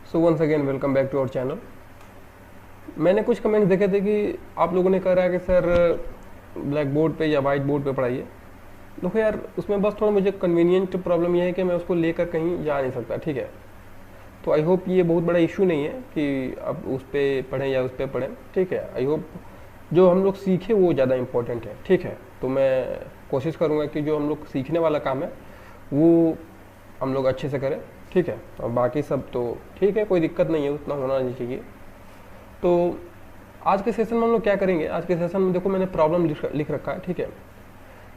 So once again welcome back to our channel. मैंने कुछ comments देखे थे कि आप लोगों ने कह रहा है कि सर ब्लैक बोर्ड पे या वाइट बोर्ड पे पढ़ाइए। देखो यार, उसमें बस थोड़ा मुझे कन्वीनियंट प्रॉब्लम ये है कि मैं उसको लेकर कहीं जा नहीं सकता, ठीक है। तो आई होप ये बहुत बड़ा इशू नहीं है कि आप उस पर पढ़ें या उस पर पढ़ें, ठीक है। आई होप जो हम लोग सीखें वो ज़्यादा इंपॉर्टेंट है, ठीक है। तो मैं कोशिश करूँगा कि जो हम लोग सीखने वाला काम है वो हम लोग अच्छे से करें, ठीक है। और बाकी सब तो ठीक है, कोई दिक्कत नहीं है, उतना होना नहीं चाहिए। तो आज के सेशन में हम लोग क्या करेंगे, आज के सेशन में देखो मैंने प्रॉब्लम लिख रखा है, ठीक है।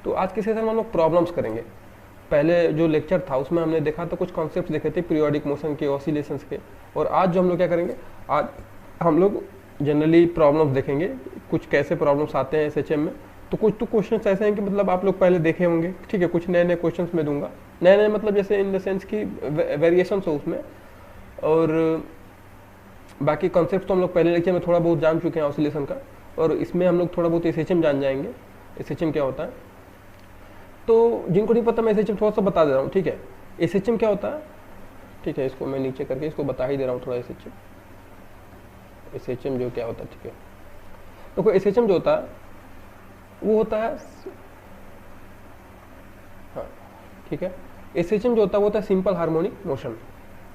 तो आज के सेशन में हम लोग प्रॉब्लम्स करेंगे। पहले जो लेक्चर था उसमें हमने देखा तो कुछ कॉन्सेप्ट देखे थे पीरियोडिक मोशन के, ऑसिलेशंस के। और आज जो हम लोग क्या करेंगे, आज हम लोग जनरली प्रॉब्लम्स देखेंगे, कुछ कैसे प्रॉब्लम्स आते हैं एसएचएम में। तो कुछ तो क्वेश्चंस ऐसे हैं कि मतलब आप लोग पहले देखे होंगे, ठीक है। कुछ नए नए क्वेश्चंस मैं दूंगा, नए नए मतलब जैसे इन द सेंस की वेरिएशंस हो उसमें। और बाकी कॉन्सेप्ट तो हम लोग पहले लेक्चर में थोड़ा बहुत जान चुके हैं ऑसिलेशन का, और इसमें हम लोग थोड़ा बहुत एसएचएम जान जाएंगे, एसएचएम क्या होता है। तो जिनको नहीं पता मैं एसएचएम थोड़ा सा बता दे रहा हूँ, ठीक है। एसएचएम क्या होता है, ठीक है। इसको मैं नीचे करके इसको बता ही दे रहा हूँ थोड़ा। एसएचएम जो क्या होता है, ठीक है। तो एसएचएम जो होता है वो होता है, हाँ ठीक है। एसएचएम जो होता है वो होता है सिंपल हार्मोनिक मोशन।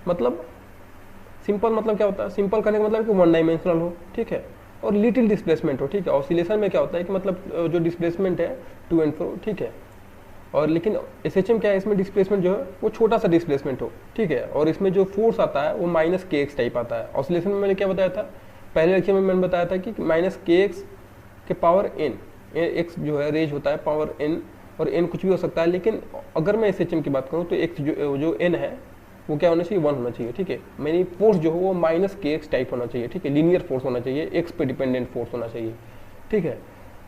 मतलब सिंपल मतलब क्या होता है, सिंपल करने का मतलब कि वन डायमेंशनल हो, ठीक है। और लिटिल डिस्प्लेसमेंट हो, ठीक है। ऑसिलेशन में क्या होता है कि मतलब जो डिस्प्लेसमेंट है टू एंड फ्रो, ठीक है। और लेकिन एसएचएम क्या है, इसमें डिस्प्लेसमेंट जो है वो छोटा सा डिस्प्लेसमेंट हो, ठीक है। और इसमें जो फोर्स आता है वो माइनस के एक्स टाइप आता है। ऑसिलेशन में मैंने क्या बताया था, पहले लेक्चर में मैंने बताया था कि माइनस के एक्स के पावर एन, एक्स जो है रेज होता है पावर एन, और एन कुछ भी हो सकता है। लेकिन अगर मैं एसएचएम की बात करूँ तो एक्स जो एन है वो क्या होना चाहिए, 1 होना चाहिए, ठीक है। मेरी फोर्स जो हो वो माइनस के एक्स टाइप होना चाहिए, ठीक है। लीनियर फोर्स होना चाहिए, एक्स पे डिपेंडेंट फोर्स होना चाहिए, ठीक है।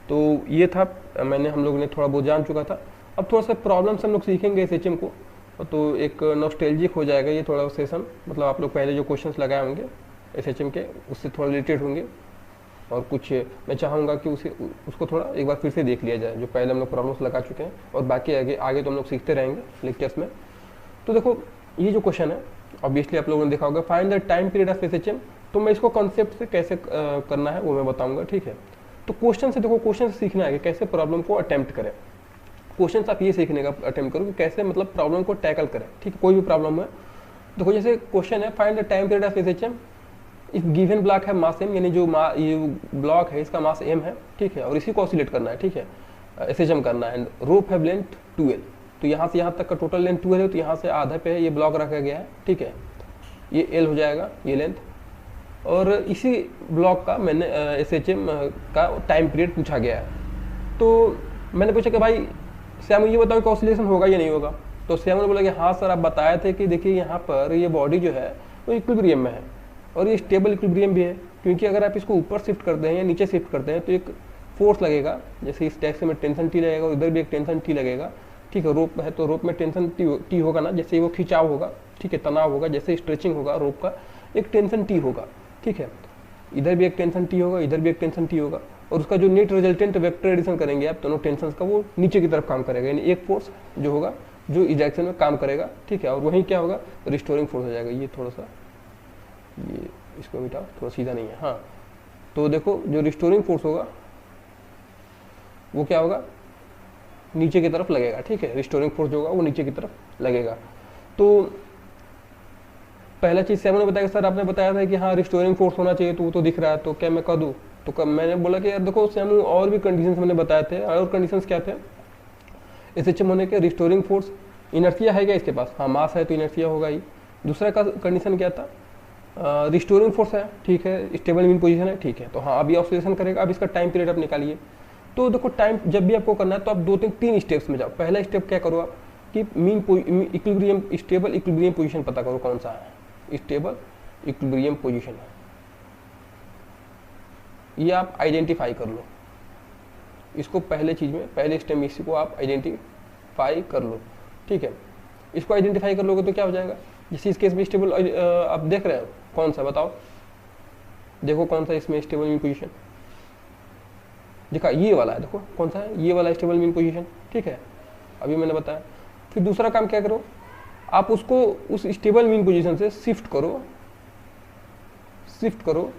तो ये था, मैंने हम लोगों ने थोड़ा बहुत जान चुका था। अब थोड़ा सा प्रॉब्लम से हम लोग सीखेंगे एसएचएम को, तो एक नॉस्टैल्जिक हो जाएगा ये थोड़ा सेशन। मतलब आप लोग पहले जो क्वेश्चंस लगाए होंगे एसएचएम के उससे थोड़ा रिलेटेड होंगे, और कुछ मैं चाहूँगा कि उसको थोड़ा एक बार फिर से देख लिया जाए जो पहले हम लोग प्रॉब्लम्स लगा चुके हैं। और बाकी आगे आगे तो हम लोग सीखते रहेंगे लेक्चर्स में। तो देखो ये जो क्वेश्चन है, ऑब्वियसली आप लोगों ने देखा होगा, find the time period of SHM. तो मैं इसको कॉन्सेप्ट से कैसे करना है वो मैं बताऊंगा, ठीक है। तो क्वेश्चन से देखो, क्वेश्चन से सीखना है कि कैसे प्रॉब्लम को अटेम्प्ट करें। क्वेश्चन आप ये सीखने का अटेम्प्ट करो कि कैसे मतलब प्रॉब्लम को टैकल करें, ठीक है। कोई भी प्रॉब्लम है, देखो जैसे क्वेश्चन है find the time period of SHM if given block है मास एम, यानी जो ये ब्लॉक है इसका मास एम है, ठीक है। और इसी को ऑसिलेट करना है, ठीक है, एसएचएम करना है। एंड रोप है लेंथ 2L, तो यहाँ से यहाँ तक का टोटल लेंथ 2L है, तो यहाँ से आधा पे ये ब्लॉक रखा गया है, ठीक है। ये L हो जाएगा, ये लेंथ। और इसी ब्लॉक का मैंने एसएचएम का टाइम पीरियड पूछा गया है। तो मैंने पूछा कि भाई श्याम ये बताओ कि ऑसिलेशन होगा या नहीं होगा। तो श्याम ने बोला कि हाँ सर, आप बताए थे कि देखिए यहाँ पर ये बॉडी जो है वो इक्विलिब्रियम में है, और ये स्टेबल इक्विलिब्रियम भी है, क्योंकि अगर आप इसको ऊपर शिफ्ट करते हैं या नीचे शिफ्ट करते हैं तो एक फोर्स लगेगा। जैसे इस टैक्स में टेंशन टी लगेगा और इधर भी एक टेंशन टी लगेगा, ठीक है। रोप है तो रोप में टेंशन टी होगा ना, जैसे वो खिंचाव होगा, ठीक है, तनाव होगा, जैसे स्ट्रेचिंग होगा रोप का, एक टेंशन टी होगा, ठीक है। इधर भी एक टेंशन टी होगा, इधर भी एक टेंशन टी होगा, और उसका जो नेट रिजल्टेंट वेक्टर एडिशन करेंगे आप दोनों टेंशन का, वो नीचे की तरफ काम करेगा। यानी एक फोर्स जो होगा जो इस डायरेक्शन में काम करेगा, ठीक है। और वहीं क्या होगा, रिस्टोरिंग फोर्स हो जाएगा। ये थोड़ा सा ये इसको मिटाओ, थोड़ा सीधा नहीं है, हाँ। तो देखो जो रिस्टोरिंग फोर्स होगा वो क्या होगा, नीचे की तरफ लगेगा, ठीक है। रिस्टोरिंग फोर्स जो होगा वो नीचे की तरफ लगेगा। तो पहला चीज सैम ने बताया कि सर आपने बताया था कि हाँ रिस्टोरिंग फोर्स होना चाहिए, तो वो तो दिख रहा है, तो क्या मैं कर दूँ। तो मैंने बोला कि यार देखो सैम और भी कंडीशंस मैंने बताए थे, और कंडीशंस क्या थे एसएचएम होने के, रिस्टोरिंग फोर्स, इनर्शिया है क्या इसके पास, हाँ मास है तो इनर्शिया होगा ही। दूसरा का कंडीशन क्या था, रिस्टोरिंग फोर्स है, ठीक है, स्टेबल मीन पोजीशन है, ठीक है। तो हाँ अभी ऑसिलेशन करेगा, अब इसका टाइम पीरियड आप निकालिए। तो देखो टाइम जब भी आपको करना है तो आप 2-3 स्टेप्स में जाओ। पहला स्टेप क्या करो आप कि mean equilibrium, stable equilibrium position पता करो कौन सा है, स्टेबल इक्विलिब्रियम पोजीशन है, ये आप आइडेंटिफाई कर लो। इसको पहले चीज में, पहले स्टेप में इसको आप आइडेंटिफाई कर लो, ठीक है। इसको आइडेंटिफाई कर लोगे तो क्या हो जाएगा, जैसे इस केस में स्टेबल आप देख रहे हो कौन सा, बताओ देखो कौन सा इसमें स्टेबल मीन पोजीशन देखा, ये वाला है, देखो कौन सा है, ये वाला स्टेबल मीन पोजीशन, ठीक है, अभी मैंने बताया। फिर दूसरा काम क्या करो, आप उसको उस स्टेबल मीन पोजीशन से शिफ्ट करो शिफ्ट करो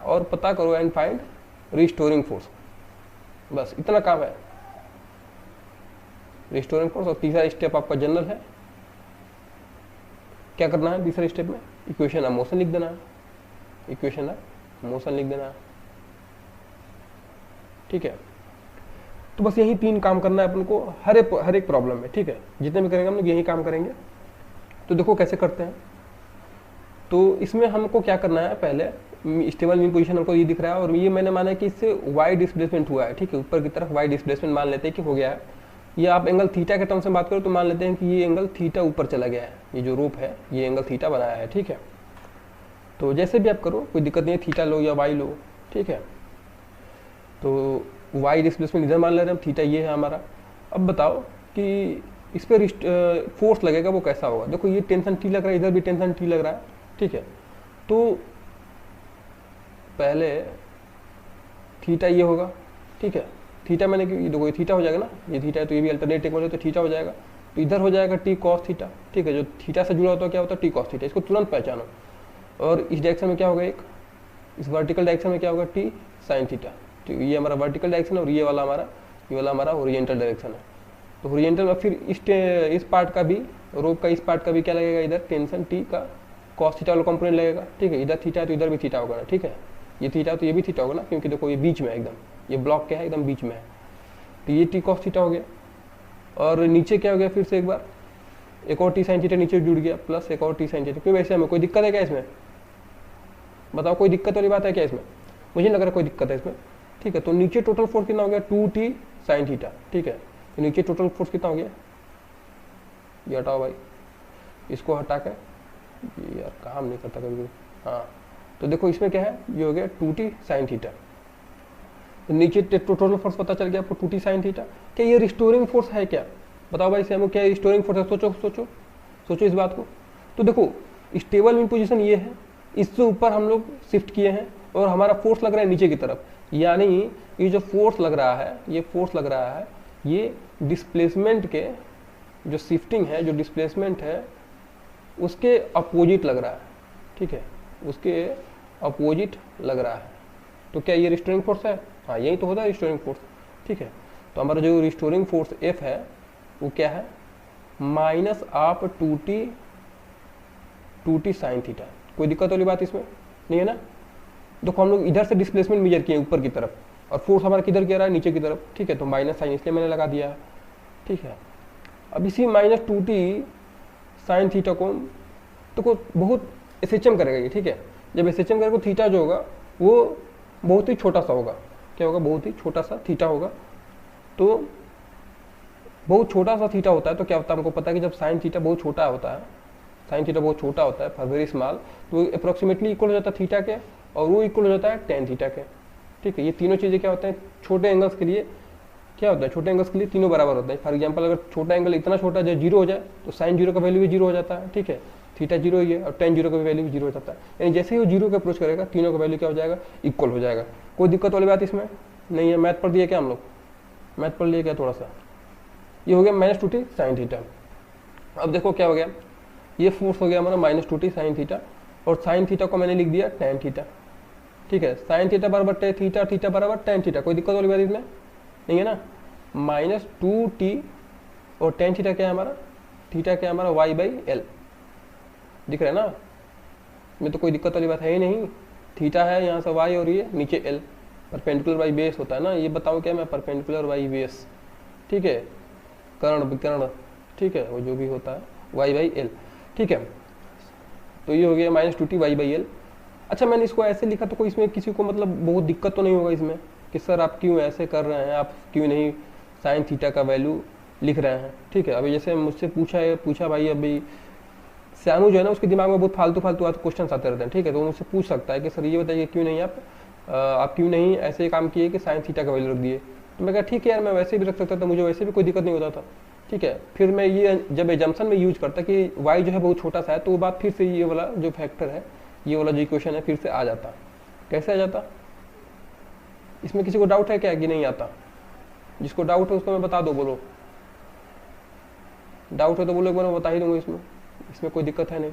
और पता करो एंड फाइंड रिस्टोरिंग फोर्स। बस इतना काम है, रिस्टोरिंग फोर्स। और तीसरा स्टेप आपका जनरल है, क्या करना है तीसरे स्टेप में, इक्वेशन ऑफ मोशन लिख देना है, इक्वेशन ऑफ मोशन लिख देना है, ठीक है। तो बस यही 3 काम करना है अपन को हर एक प्रॉब्लम में, ठीक है। जितने भी करेंगे हम लोग यही काम करेंगे। तो देखो कैसे करते हैं। तो इसमें हमको क्या करना है, पहले स्टेबल मीन पोजीशन हमको ये दिख रहा है और ये मैंने माना है कि इससे वाई डिस्प्लेसमेंट हुआ है, ठीक है। ऊपर की तरफ वाई डिस्प्लेसमेंट मान लेते हैं कि हो गया है। ये आप एंगल थीटा के टर्म से बात करो तो मान लेते हैं कि ये एंगल थीटा ऊपर चला गया है, ये जो रोप है ये एंगल थीटा बनाया है, ठीक है। तो जैसे भी आप करो कोई दिक्कत नहीं है, थीटा लो या वाई लो, ठीक है। तो वाई डिस्प्लेसमेंट इधर मान ले रहे हैं, थीटा ये है हमारा। अब बताओ कि इस पर फोर्स लगेगा वो कैसा होगा। देखो ये टेंशन टी लग रहा है, इधर भी टेंशन टी लग रहा है, ठीक है। तो पहले थीटा ये होगा, ठीक है। थीटा मैंने देखो ये थीटा हो जाएगा ना, ये थीटा है तो ये भी अल्टरनेट टेक हो जाए तो थीटा हो जाएगा। तो इधर हो जाएगा टी कॉस थीटा, ठीक है। जो थीटा से जुड़ा होता है क्या होता है, टी कॉस थीटा। इसको तुरंत पहचानो। और इस डायरेक्शन में क्या होगा, एक इस वर्टिकल डायरेक्शन में क्या होगा, टी साइन थीटा। तो ये हमारा वर्टिकल डायरेक्शन है और ये वाला हमारा ओरिएंटल डायरेक्शन है। तो ओरिएंटल में फिर इस पार्ट का भी, रोप का इस पार्ट का भी क्या लगेगा, इधर टेंशन टी का कॉस थीटा वाला कंपोनेंट लगेगा, ठीक है। इधर थीटा है तो इधर भी थीटा होगा ना, ठीक है। ये थीटा तो ये भी थीटा होगा ना, क्योंकि देखो ये बीच में है एकदम, ये ब्लॉक क्या है एकदम बीच में है। तो ये टी कॉस थीटा हो गया। और नीचे क्या हो गया, फिर से एक बार एक और टी साइन थीटा नीचे जुड़ गया, प्लस एक और टी साइन थीटा। क्यों वैसे हमें कोई दिक्कत है क्या इसमें, बताओ कोई दिक्कत वाली बात है क्या इसमें, मुझे लग रहा है कोई दिक्कत है इसमें, ठीक है। तो नीचे टोटल फोर्स कितना हो गया, 2t साइन थीटा, ठीक है। तो नीचे टोटल फोर्स कितना हो गया, ये हटाओ भाई, इसको हटा के, यार काम नहीं करता कभी भी, हाँ। तो देखो इसमें क्या है, ये हो गया 2t साइन थीटा। तो नीचे टोटल फोर्स पता चल गया आपको 2t साइन थीटा। क्या ये रिस्टोरिंग फोर्स है क्या, बताओ भाई से क्या रिस्टोरिंग फोर्स है, सोचो इस बात को। तो देखो स्टेबल मीन पोजीशन ये है, इससे ऊपर हम लोग शिफ्ट किए हैं और हमारा फोर्स लग रहा है नीचे की तरफ, यानी ये जो फोर्स लग रहा है, ये डिस्प्लेसमेंट के जो शिफ्टिंग है, जो डिस्प्लेसमेंट है उसके अपोजिट लग रहा है, ठीक है, उसके अपोजिट लग रहा है। तो क्या ये रिस्टोरिंग फोर्स है, हाँ यही तो होता है रिस्टोरिंग फोर्स, ठीक है। तो हमारा जो रिस्टोरिंग फोर्स F है वो क्या है, माइनस आप 2t साइन थीटा। कोई दिक्कत वाली बात इसमें नहीं है ना। देखो हम लोग इधर से डिस्प्लेसमेंट मेजर किए ऊपर की तरफ और फोर्स हमारा किधर गिर रहा है, नीचे की तरफ, ठीक है। तो माइनस साइन इसलिए मैंने लगा दिया है, ठीक है। अब इसी माइनस 2t साइन थीटा को तो बहुत SHM करेगा ये, ठीक है। जब SHM करेगा थीटा जो होगा वो बहुत ही छोटा सा होगा, क्या होगा, बहुत ही छोटा सा थीटा होगा। तो बहुत छोटा सा थीटा होता है तो क्या होता है, हमको पता है कि जब साइन थीटा बहुत छोटा होता है, फॉर वेरी स्मॉल, तो अप्रोक्सीमेटली इक्वल हो जाता है थीटा के, और वो इक्वल हो जाता है टेन थीटा के, ठीक है। ये तीनों चीज़ें क्या होते हैं, छोटे एंगल्स के लिए क्या होता है, छोटे एंगल्स के लिए तीनों बराबर होता है। फॉर एग्जांपल अगर छोटा एंगल इतना छोटा जो 0 हो जाए तो साइन 0 का वैल्यू भी 0 हो जाता है, ठीक है। थीटा 0 ही है और टेन 0 का वैल्यू भी 0 हो जाता है, यानी जैसे ही वो 0 का अप्रोच करेगा तीनों का वैल्यू क्या हो जाएगा, इक्वल हो जाएगा। कोई दिक्कत वाली बात इसमें नहीं है। मैथ पढ़ दिया क्या हम लोग, मैथ पढ़ लिया क्या थोड़ा सा। ये हो गया माइनस 2t साइन थीटा। अब देखो क्या हो गया, ये फोर्स हो गया हमारा माइनस 2t साइन थीटा, और साइन थीटा को मैंने लिख दिया टेन थीटा, ठीक है। साइन थीटा बराबर टेन थीटा, थीटा बराबर टेन थीटा। कोई दिक्कत वाली बात इसमें नहीं है ना। माइनस 2t और टेन थीटा क्या है हमारा, थीटा क्या है हमारा, y/l, दिख रहा है ना। में तो कोई दिक्कत वाली बात है ही नहीं। थीटा है यहाँ से y और ये नीचे l, परपेंडिकुलर y बेस होता है ना। ये बताऊँ क्या मैं, परपेंडिकुलर y बेस, ठीक है, कर्ण विकर्ण, ठीक है, वो जो भी होता है y/l, ठीक है। तो ये हो गया माइनस 2t y/l। अच्छा मैंने इसको ऐसे लिखा तो कोई इसमें किसी को मतलब बहुत दिक्कत तो नहीं होगा इसमें कि सर आप क्यों ऐसे कर रहे हैं, आप क्यों नहीं साइन थीटा का वैल्यू लिख रहे हैं, ठीक है। अभी जैसे मुझसे पूछा भाई, अभी श्यामू जो है ना उसके दिमाग में बहुत फालतू क्वेश्चन आते रहते हैं, ठीक है। तो मुझसे पूछ सकता है कि सर ये बताइए क्यों नहीं आप क्यों नहीं ऐसे काम किए कि साइन थीटा का वैल्यू रख दिए। तो मैं कहा ठीक है यार, मैं वैसे भी रख सकता था, मुझे वैसे भी कोई दिक्कत नहीं होता था, ठीक है। फिर मैं ये जब एजम्पशन में यूज करता कि y जो है बहुत छोटा सा है, तो वो बात फिर से ये वाला जो फैक्टर है, ये वाला जो इक्वेशन है फिर से आ जाता। कैसे आ जाता, इसमें किसी को डाउट है क्या कि नहीं आता? जिसको डाउट है उसको मैं बता दो, बोलो डाउट है तो बोलो, एक बार मैं बता ही दूंगा। इसमें कोई दिक्कत है नहीं,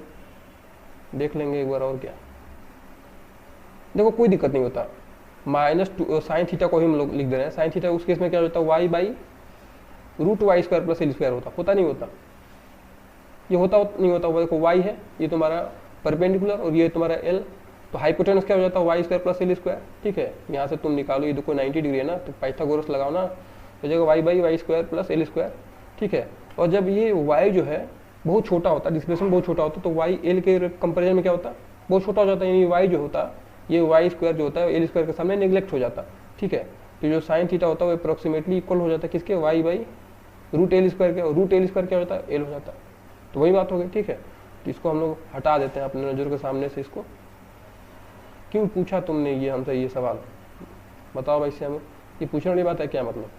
देख लेंगे एक बार और क्या। देखो कोई दिक्कत नहीं होता, माइनस साइन थीटा को ही हम लोग लिख दे रहे हैं, साइन थीटा उस केस में क्या होता है Y by root Y square plus L square होता नहीं होता, ये होता नहीं होता। देखो वाई है ये तुम्हारा परपेंडिकुलर और ये तुम्हारा एल, तो हाइपोटेनस क्या हो जाता है Y square plus L square, ठीक है। यहाँ से तुम निकालो, ये देखो 90 डिग्री है ना, तो पाइथागोरस लगाओ ना, तो जगह Y by Y square plus L square, ठीक है। और जब ये वाई जो है बहुत छोटा होता है, डिस्प्लेसमेंट बहुत छोटा होता है, तो वाई एल के कंपेरिजन में क्या होता है बहुत छोटा हो जाता है, यानी वाई जो होता है ये वाई स्क्वायर जो होता है एल स्क्वायर के सामने नेग्लेक्ट हो जाता, ठीक है। तो जो साइन थीटा होता है वो अप्रोक्सीमेटली इक्वल हो जाता है किसके, Y by root L square के, और रूट एल स्क्वायर क्या होता है एल हो जाता है। तो वही बात हो गई, ठीक है। तो इसको हम लोग हटा देते हैं अपने नज़र के सामने से। इसको क्यों पूछा तुमने ये हमसे ये सवाल, बताओ भाई से हमें, ये पूछने वाली बात है क्या मतलब।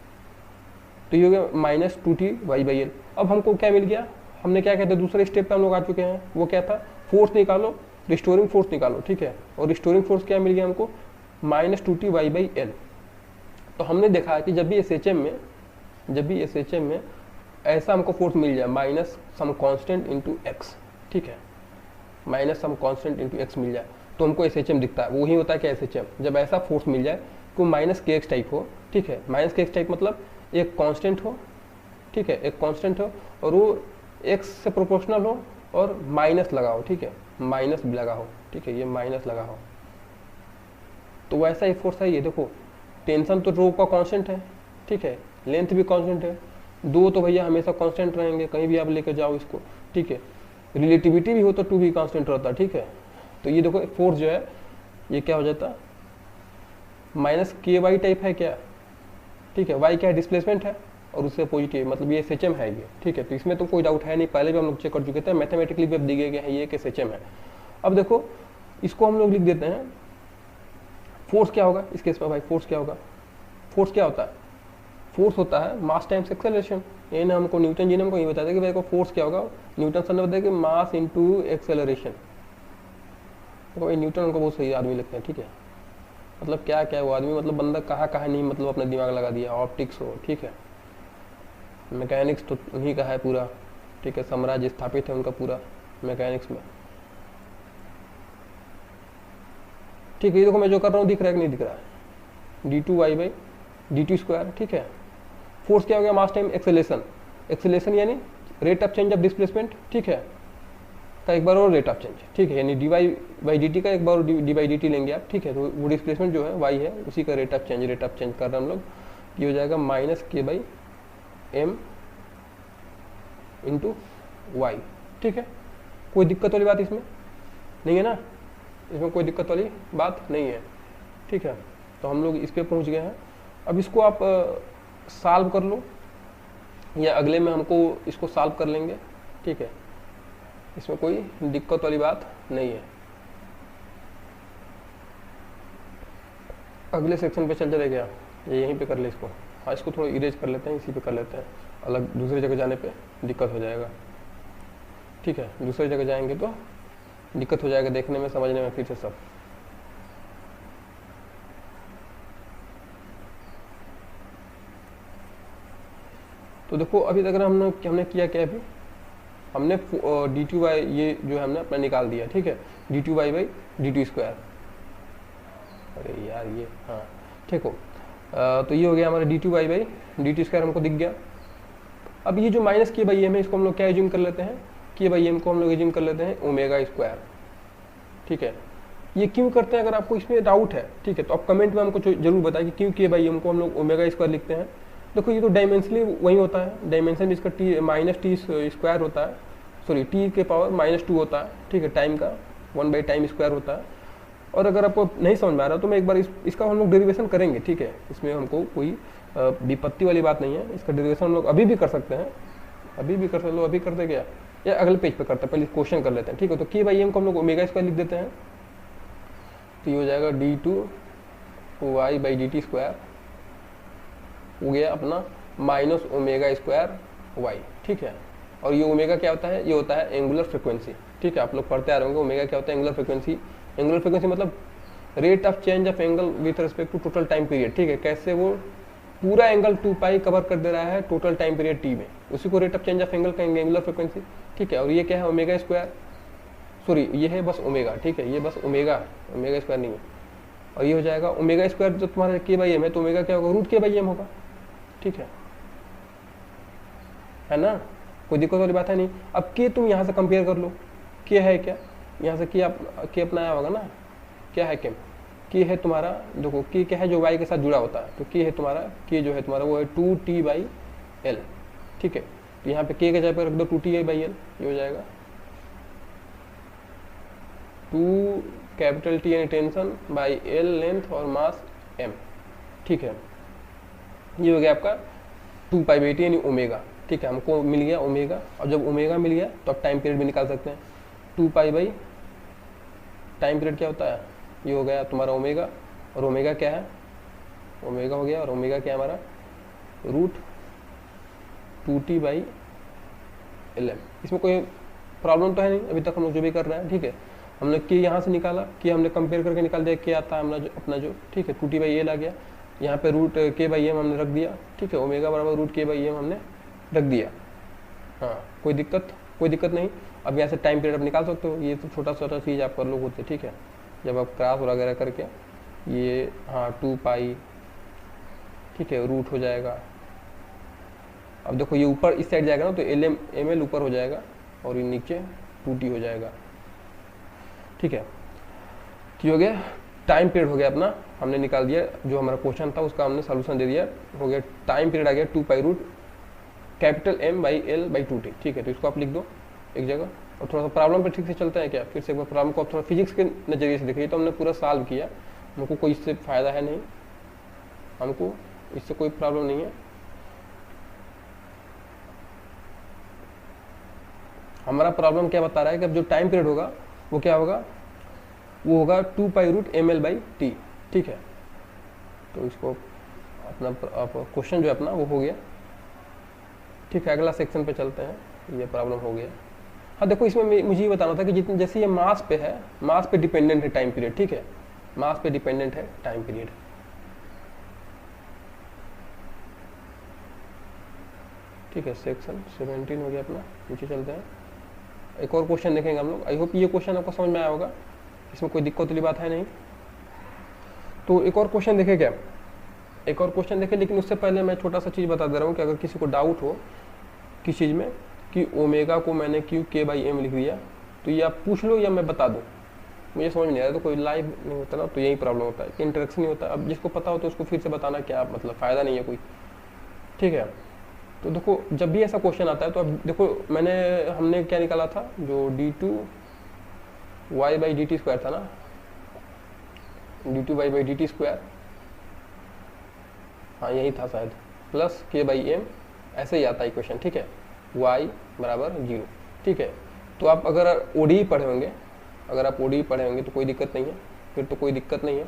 तो ये हो गया minus 2t Y by L. अब हमको क्या मिल गया, हमने क्या कहते हैं दूसरे स्टेप पे हम लोग आ चुके हैं, वो क्या था फोर्स निकालो, रिस्टोरिंग फोर्स निकालो, ठीक है। और रिस्टोरिंग फोर्स क्या मिल गया हमको, minus 2t Y by L. तो हमने देखा कि जब भी SHM में ऐसा हमको फोर्स मिल जाए minus some constant into X, ठीक है, minus some constant into X मिल जाए तो हमको SHM दिखता है। वही होता है क्या SHM, जब ऐसा फोर्स मिल जाए कि माइनस के एक्स टाइप हो, ठीक है। माइनस के एक्स टाइप मतलब एक कांस्टेंट हो, ठीक है, एक कांस्टेंट हो और वो एक्स से प्रोपोर्शनल हो और माइनस लगा हो, ठीक है, माइनस लगा हो, ठीक है, ये माइनस लगा हो, तो वैसा एक फोर्स है ये। देखो टेंशन तो रो का कांस्टेंट है, ठीक है, लेंथ भी कांस्टेंट है, दो तो भैया हमेशा कांस्टेंट रहेंगे, कहीं भी आप लेकर जाओ इसको, ठीक है। रिलेटिविटी भी हो तो टू भी कांस्टेंट रहता है, ठीक है। तो ये देखो फोर्स जो है ये क्या हो जाता माइनस के वाई टाइप है क्या, ठीक है, वाई क्या है डिस्प्लेसमेंट है और उससे पॉजिटिव, मतलब ये SHM है ये, ठीक है। तो इसमें तो कोई डाउट है नहीं, पहले भी हम लोग चेक कर चुके थे, मैथमेटिकली भी अब दिए गए हैं ये कि SHM है। अब देखो इसको हम लोग लिख देते हैं, फोर्स क्या होगा इस केस में भाई, फोर्स क्या होगा, फोर्स क्या होता है, फोर्स होता है मास टाइम्स एक्सेलरेशन। ये ना हमको न्यूटन जी ने हमको ये बताया था कि भाई को फोर्स क्या होगा, न्यूटन सर ने बताया कि मास इंटू एक्सेलरेशन। तो न्यूटन उनको बहुत सही आदमी लगते हैं, ठीक है, मतलब क्या क्या वो आदमी, मतलब बंदा कहाँ कहाँ नहीं मतलब अपना दिमाग लगा दिया, ऑप्टिक्स हो, ठीक है, मैकेनिक्स तो उन्हीं का है पूरा, ठीक है, साम्राज्य स्थापित है उनका पूरा मैकेनिक्स में, ठीक है। ये देखो मैं जो कर रहा हूँ दिख रहा है कि नहीं दिख रहा है, d2 Y by dt square, ठीक है। फोर्स क्या हो गया मास टाइम एक्सेलेरेशन, एक्सेलेरेशन यानी rate of change of displacement, ठीक है, का एक बार और रेट ऑफ चेंज, ठीक है, यानी dy बाई dt का एक बार dy बाई dt लेंगे आप, ठीक है। तो वो डिस्प्लेसमेंट जो है y है उसी का रेट ऑफ चेंज कर रहे हैं हम लोग, ये हो जाएगा माइनस के बाई एम इंटू वाई, ठीक है। कोई दिक्कत वाली बात इसमें नहीं है ना, इसमें कोई दिक्कत वाली बात नहीं है, ठीक है। तो हम लोग इस पे पहुंच गए हैं। अब इसको आप सॉल्व कर लो या अगले में हमको इसको सॉल्व कर लेंगे, ठीक है, इसमें कोई दिक्कत वाली बात नहीं है। अगले सेक्शन पे चल चले गया, यहीं पे कर ले इसको, हाँ इसको थोड़ा इरेज कर लेते हैं, इसी पे कर लेते हैं, अलग दूसरी जगह जाने पे दिक्कत हो जाएगा, ठीक है, दूसरी जगह जाएंगे तो दिक्कत हो जाएगा देखने में समझने में फिर से सब। तो देखो अभी तक हमने किया क्या, अभी हमने dt वाई ये जो है हमने अपना निकाल दिया, ठीक है, dt Y by dt square, अरे यार ये हाँ ठीक हो, तो ये हो गया हमारा dt Y by dt square हमको दिख गया। अब ये जो माइनस के बाई एम है इसको हम लोग क्या एज्यूम कर लेते हैं, के बाई एम को हम लोग एज्यूम कर लेते हैं ओमेगा स्क्वायर, ठीक है। ये क्यों करते हैं अगर आपको इसमें डाउट है, ठीक है, तो आप कमेंट में हमको जरूर बताएं कि क्यों के बाई एम को हम लोग ओमेगा स्क्वायर लिखते हैं। देखो ये तो डायमेंशनली वही होता है, डायमेंशन इसका टी माइनस टी स्क्वायर होता है, सॉरी टी के पावर -2 होता है, ठीक है, टाइम का 1 टाइम स्क्वायर होता है। और अगर आपको नहीं समझ में आ रहा तो मैं एक बार इसका हम लोग डेरिवेशन करेंगे, ठीक है, इसमें हमको कोई विपत्ति वाली बात नहीं है, इसका डेरिवेशन हम लोग अभी भी कर सकते हैं, अभी भी कर सकते, अभी कर दे क्या या अगले पेज पे करते हैं, पहले क्वेश्चन कर लेते हैं, ठीक है। तो के बाई एम को हम लोग ओमेगा स्क्वायर लिख देते हैं, तो ये हो जाएगा d2 Y by dt square हो गया अपना माइनस ओमेगा स्क्वायर वाई, ठीक है। और ये ओमेगा क्या होता है, ये होता है एंगुलर फ्रिक्वेंसी, ठीक है, आप लोग पढ़ते आ रहे होंगे ओमेगा क्या होता है, एंगुलर फ्रिक्वेंसी। एंगुलर फ्रिक्वेंसी मतलब rate of change of angle with respect to total time period, ठीक है, कैसे वो पूरा एंगल 2π कवर कर दे रहा है टोटल टाइम पीरियड t में, उसी को rate of change of angle कहेंगे एंगुलर फ्रिक्वेंसी, ठीक है। और ये क्या है ओमेगा स्क्वायर, सॉरी ये है बस ओमेगा, ठीक है, ये बस ओमेगा स्क्वायर नहीं है, और ये हो जाएगा ओमेगा स्क्वायर जो तुम्हारा के बाई एम है, तो ओमेगा क्या होगा, रूट के बाई एम होगा, ठीक है ना, कोई दिक्कत वाली बात है नहीं। अब के तुम यहाँ से कंपेयर कर लो, के है क्या, यहाँ से के अपनाया होगा ना, क्या है के है तुम्हारा, देखो के क्या है जो वाई के साथ जुड़ा होता है, तो के है तुम्हारा, के जो है तुम्हारा वो है 2t/l, ठीक है। तो यहाँ पे के के जगह पर रख दो 2t/l, ये हो जाएगा 2 कैपिटल टी यानी टेंशन बाई एल लेंथ और मास m, ठीक है। ये हो गया आपका 2π/t यानी ओमेगा, ठीक है। हमको मिल गया ओमेगा, और जब ओमेगा मिल गया तो आप टाइम पीरियड भी निकाल सकते हैं। 2π टाइम पीरियड क्या होता है, ये हो गया तुम्हारा ओमेगा, और ओमेगा क्या है, ओमेगा हो गया, और ओमेगा क्या है हमारा, रूट 2t/lm। इसमें कोई प्रॉब्लम तो है नहीं, अभी तक हम लोग जो भी कर रहे हैं, ठीक है। हमने के यहाँ से निकाला, कि हमने कंपेयर करके निकाल दिया क्या आता है हमारा जो अपना जो, ठीक है, 2t/l आ गया। यहाँ पे रूट k/m हमने रख दिया, ठीक है, ओमेगा बराबर रूट k/m हमने रख दिया। हाँ, कोई दिक्कत नहीं। अब यहाँ से टाइम पीरियड आप निकाल सकते हो, ये तो छोटा छोटा चीज़ आप कर लो खुद से, ठीक है। जब आप क्रॉस वगैरह करके ये, हाँ 2π, ठीक है, रूट हो जाएगा। अब देखो ये ऊपर इस साइड जाएगा ना, तो ml ऊपर हो जाएगा और ये नीचे 2t हो जाएगा, ठीक है। तो हो गया टाइम पीरियड, हो गया अपना, हमने निकाल दिया जो हमारा क्वेश्चन था उसका हमने सोल्यूशन दे दिया, हो गया टाइम पीरियड आ गया 2π रूट कैपिटल m/l/2t, ठीक है। तो इसको आप लिख दो एक जगह, और थोड़ा सा प्रॉब्लम पे ठीक से चलते हैं क्या, फिर से एक बार प्रॉब्लम को आप थोड़ा फिजिक्स के नज़रिए से देखिए। तो हमने पूरा सॉल्व किया, हमको कोई इससे फ़ायदा है नहीं, हमको इससे कोई प्रॉब्लम नहीं है। हमारा प्रॉब्लम क्या बता रहा है कि अब जो टाइम पीरियड होगा वो क्या होगा, वो होगा 2π रूट ml/t, ठीक है। तो इसको अपना क्वेश्चन जो है अपना वो हो गया, ठीक है। अगला सेक्शन पे चलते हैं, ये प्रॉब्लम हो गया। हाँ देखो, इसमें मुझे ये बताना था कि जितने, जैसे ये मास पे है, मास पे डिपेंडेंट है टाइम पीरियड, ठीक है, मास पे डिपेंडेंट है टाइम पीरियड। ठीक है, सेक्शन 17 हो गया अपना, नीचे चलते हैं। एक और क्वेश्चन देखेंगे हम लोग। आई होप ये क्वेश्चन आपको समझ में आया होगा, इसमें कोई दिक्कत वाली बात है नहीं। तो एक और क्वेश्चन देखे क्या, एक और क्वेश्चन देखे, लेकिन उससे पहले मैं छोटा सा चीज़ बता दे रहा हूँ कि अगर किसी को डाउट हो किस चीज़ में कि ओमेगा को मैंने क्यों k/m लिख दिया, तो ये आप पूछ लो या मैं बता दूँ, मुझे समझ नहीं आ रहा। तो कोई लाइव नहीं होता ना, तो यही प्रॉब्लम होता है कि इंटरेक्शन नहीं होता। अब जिसको पता हो तो उसको फिर से बताना क्या मतलब, फ़ायदा नहीं है कोई, ठीक है। तो देखो, जब भी ऐसा क्वेश्चन आता है तो अब देखो, हमने क्या निकाला था, जो d2y/dt स्क्वायर था ना, d2y/dt स्क्वायर, हाँ यही था शायद, प्लस k/m, ऐसे ही आता है इक्वेशन, ठीक है, y बराबर 0, ठीक है। तो आप अगर ODE पढ़े होंगे, अगर आप ODE पढ़े होंगे तो कोई दिक्कत नहीं है, फिर तो कोई दिक्कत नहीं है।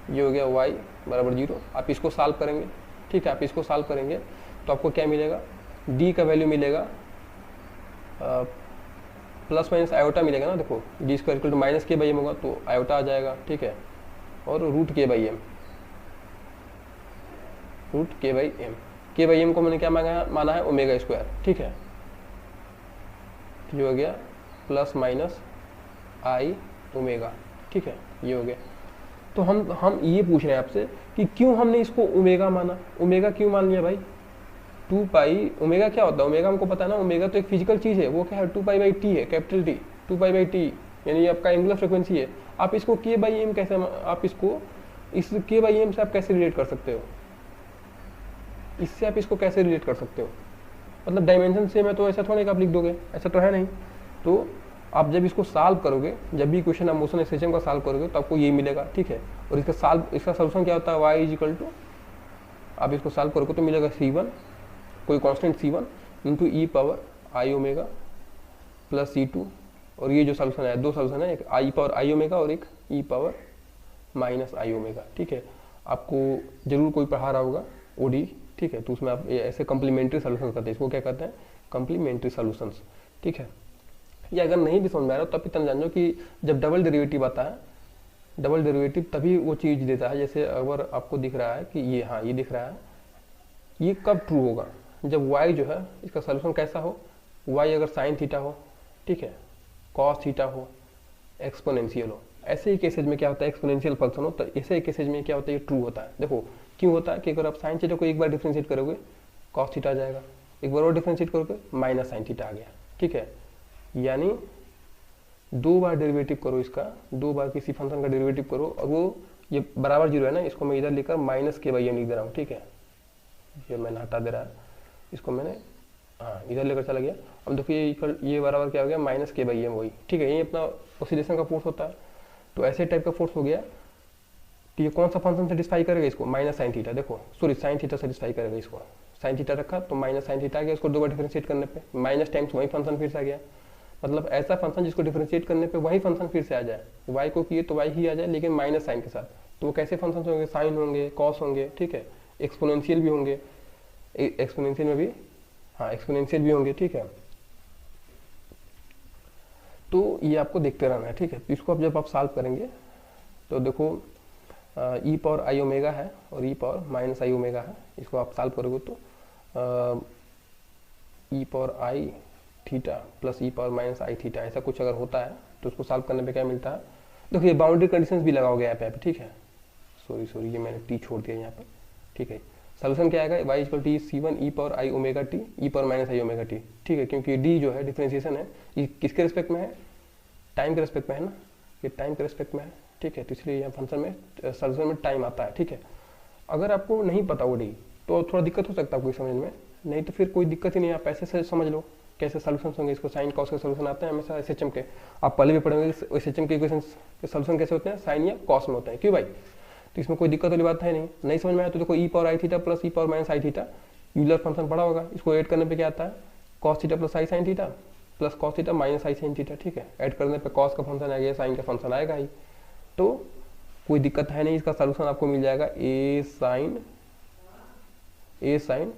ये हो गया y बराबर 0, आप इसको सॉल्व करेंगे, ठीक है, आप इसको सॉल्व करेंगे तो आपको क्या मिलेगा, d का वैल्यू मिलेगा प्लस माइनस आयोटा मिलेगा ना, देखो d square equal to minus k/m होगा तो आयोटा आ जाएगा, ठीक है, और रूट k/m, रूट k/m को मैंने क्या माना है, ओमेगा स्क्वायर, ठीक है। तो ये हो गया प्लस माइनस आई ओमेगा, ठीक है, ये हो गया। तो हम ये पूछ रहे हैं आपसे कि क्यों हमने इसको ओमेगा माना, ओमेगा क्यों मान लिया भाई, 2π, ओमेगा क्या होता है, ओमेगा हमको पता है ना, ओमेगा तो एक फिजिकल चीज़ है, वो क्या है, 2π/t है, कैपिटल T, 2π/t यानी आपका एंगुलर फ्रिक्वेंसी है। आप इसको k/m कैसे, आप इसको इस k/m से आप कैसे रिलेट कर सकते हो, इससे आप इसको कैसे रिलेट कर सकते हो, मतलब डायमेंशन सेम है तो ऐसा थोड़ा नहीं आप लिख दोगे, ऐसा तो है नहीं। तो आप जब इसको सॉल्व करोगे, जब भी क्वेश्चन आप मोशन एक्सटेंशन का सॉल्व करोगे तो आपको यही मिलेगा, ठीक है। और इसका सोल्यूशन क्या होता है, y इक्वल टू, आप इसको सॉल्व करोगे तो मिलेगा C1, कोई constant C1 into e power I omega plus C2, और ये जो सोल्यूशन है, दो सोल्यूशन है, एक i पावर आई ओमेगा और एक e power minus I omega, ठीक है। आपको जरूर कोई पढ़ा रहा होगा ODE, ठीक है, तो उसमें आप ऐसे कम्प्लीमेंट्री सोल्यूशन करते हैं, इसको क्या कहते हैं, कम्प्लीमेंट्री सोल्यूशंस, ठीक है। या अगर नहीं भी समझ में आ रहा हो तब इतना जान लो कि जब डबल डेरिवेटिव आता है, डबल डेरिवेटिव तभी वो चीज़ देता है, जैसे अगर आपको दिख रहा है कि ये, हाँ ये दिख रहा है, ये कब ट्रू होगा, जब y जो है इसका सोल्यूशन कैसा हो, y अगर साइन थीटा हो, ठीक है, कॉस थीटा हो, एक्सपोनेंशियल हो, ऐसे ही केसेज में क्या होता है, एक्सपोनेंशियल फंक्शन हो तो ऐसे ही केसेज में क्या होता है, ये ट्रू होता है। देखो क्यों होता है कि अगर आप साइन थीटा को एक बार डिफरेंशिएट करोगे कॉस थीटा आ जाएगा, एक बार और डिफरेंशिएट करोगे माइनस साइन थीटा आ गया, ठीक है। यानी 2 बार डेरिवेटिव करो इसका, 2 बार किसी फंक्शन का डेरिवेटिव करो और वो ये बराबर जीरो है ना, इसको मैं इधर लेकर माइनस के बाई एम लिख दे रहा हूँ, ठीक है। ये मैंने हटा दे रहा है, इसको मैंने हाँ इधर लेकर चला गया। अब देखिए ये बराबर क्या हो गया, माइनस के बाई एम वही, ठीक है। ये अपना ऑसिलेशन का फोर्स होता है। तो ऐसे टाइप का फोर्स हो गया। तो ये कौन सा फंक्शन सेटिस्फाई करेगा इसको, माइनस साइन थीटा। देखो सॉरी साइन थीटा सेटिस्फाई करेगा इसको, साइन थीटा रखा तो माइनस साइन थीटा आ गया, इसको 2 बार डिफरेंशिएट करने पे माइनस टाइम्स वही फंक्शन फिर से आ गया। मतलब ऐसा फंक्शन जिसको डिफरेंशिएट करने पे वही फंक्शन फिर से आ जाए, y को किए तो y ही आ जाए लेकिन माइनस साइन के साथ। तो वो कैसे फंक्शन होंगे, साइन होंगे, कॉस होंगे, ठीक है, एक्सपोनेंशियल भी होंगे, एक्सपोनेंशियल में भी हाँ एक्सपोनेंशियल भी होंगे, ठीक है। तो ये आपको देखते रहना है, ठीक है। तो इसको अब जब आप सॉल्व करेंगे तो देखो ई पावर आई ओमेगा है और ई पावर माइनस आई ओमेगा है, इसको आप सॉल्व करोगे तो ई power I theta plus E power minus I theta ऐसा कुछ अगर होता है तो उसको सॉल्व करने पे क्या मिलता है। देखो ये बाउंड्री कंडीशंस भी लगाओगे यहाँ पे, ठीक है। सॉरी ये मैंने टी छोड़ दिया यहाँ पर, ठीक है। सोल्यूशन क्या आएगा, y equal T C one E power I omega T E power minus I omega T, ठीक है। क्योंकि डी जो है डिफरेंशिएशन है ये किसके रिस्पेक्ट में है, टाइम के रिस्पेक्ट में है ना, ये टाइम के रिस्पेक्ट में है, ठीक है। तो इसलिए यहाँ फंक्शन में सोल्यूशन में टाइम आता है, ठीक है। अगर आपको नहीं पता वो डी तो थोड़ा दिक्कत हो सकता है आपको समझ में, नहीं तो फिर कोई दिक्कत ही नहीं, आप ऐसे से समझ लो कैसे सॉल्यूशन होंगे। इसको साइन कॉस के सॉल्यूशन आते हैं हमेशा एसएचएम के, आप पहले भी पढ़ेंगे एसएचएम के इक्वेशंस के सॉल्यूशन कैसे होते हैं, साइन या कॉस में होते हैं, क्यों भाई। तो इसमें कोई दिक्कत वाली बात है नहीं समझ में आया तो देखो E power I theta plus E power minus I theta Euler function पड़ा होगा, इसको ऐड करने पे क्या आता है, cos theta plus I sine theta plus cos theta minus I sine theta, ठीक है। ऐड करने पे कॉस का फंक्शन आ गया, साइन का फंक्शन आएगा ही, तो कोई दिक्कत है नहीं। इसका सॉल्यूशन आपको मिल जाएगा ए साइन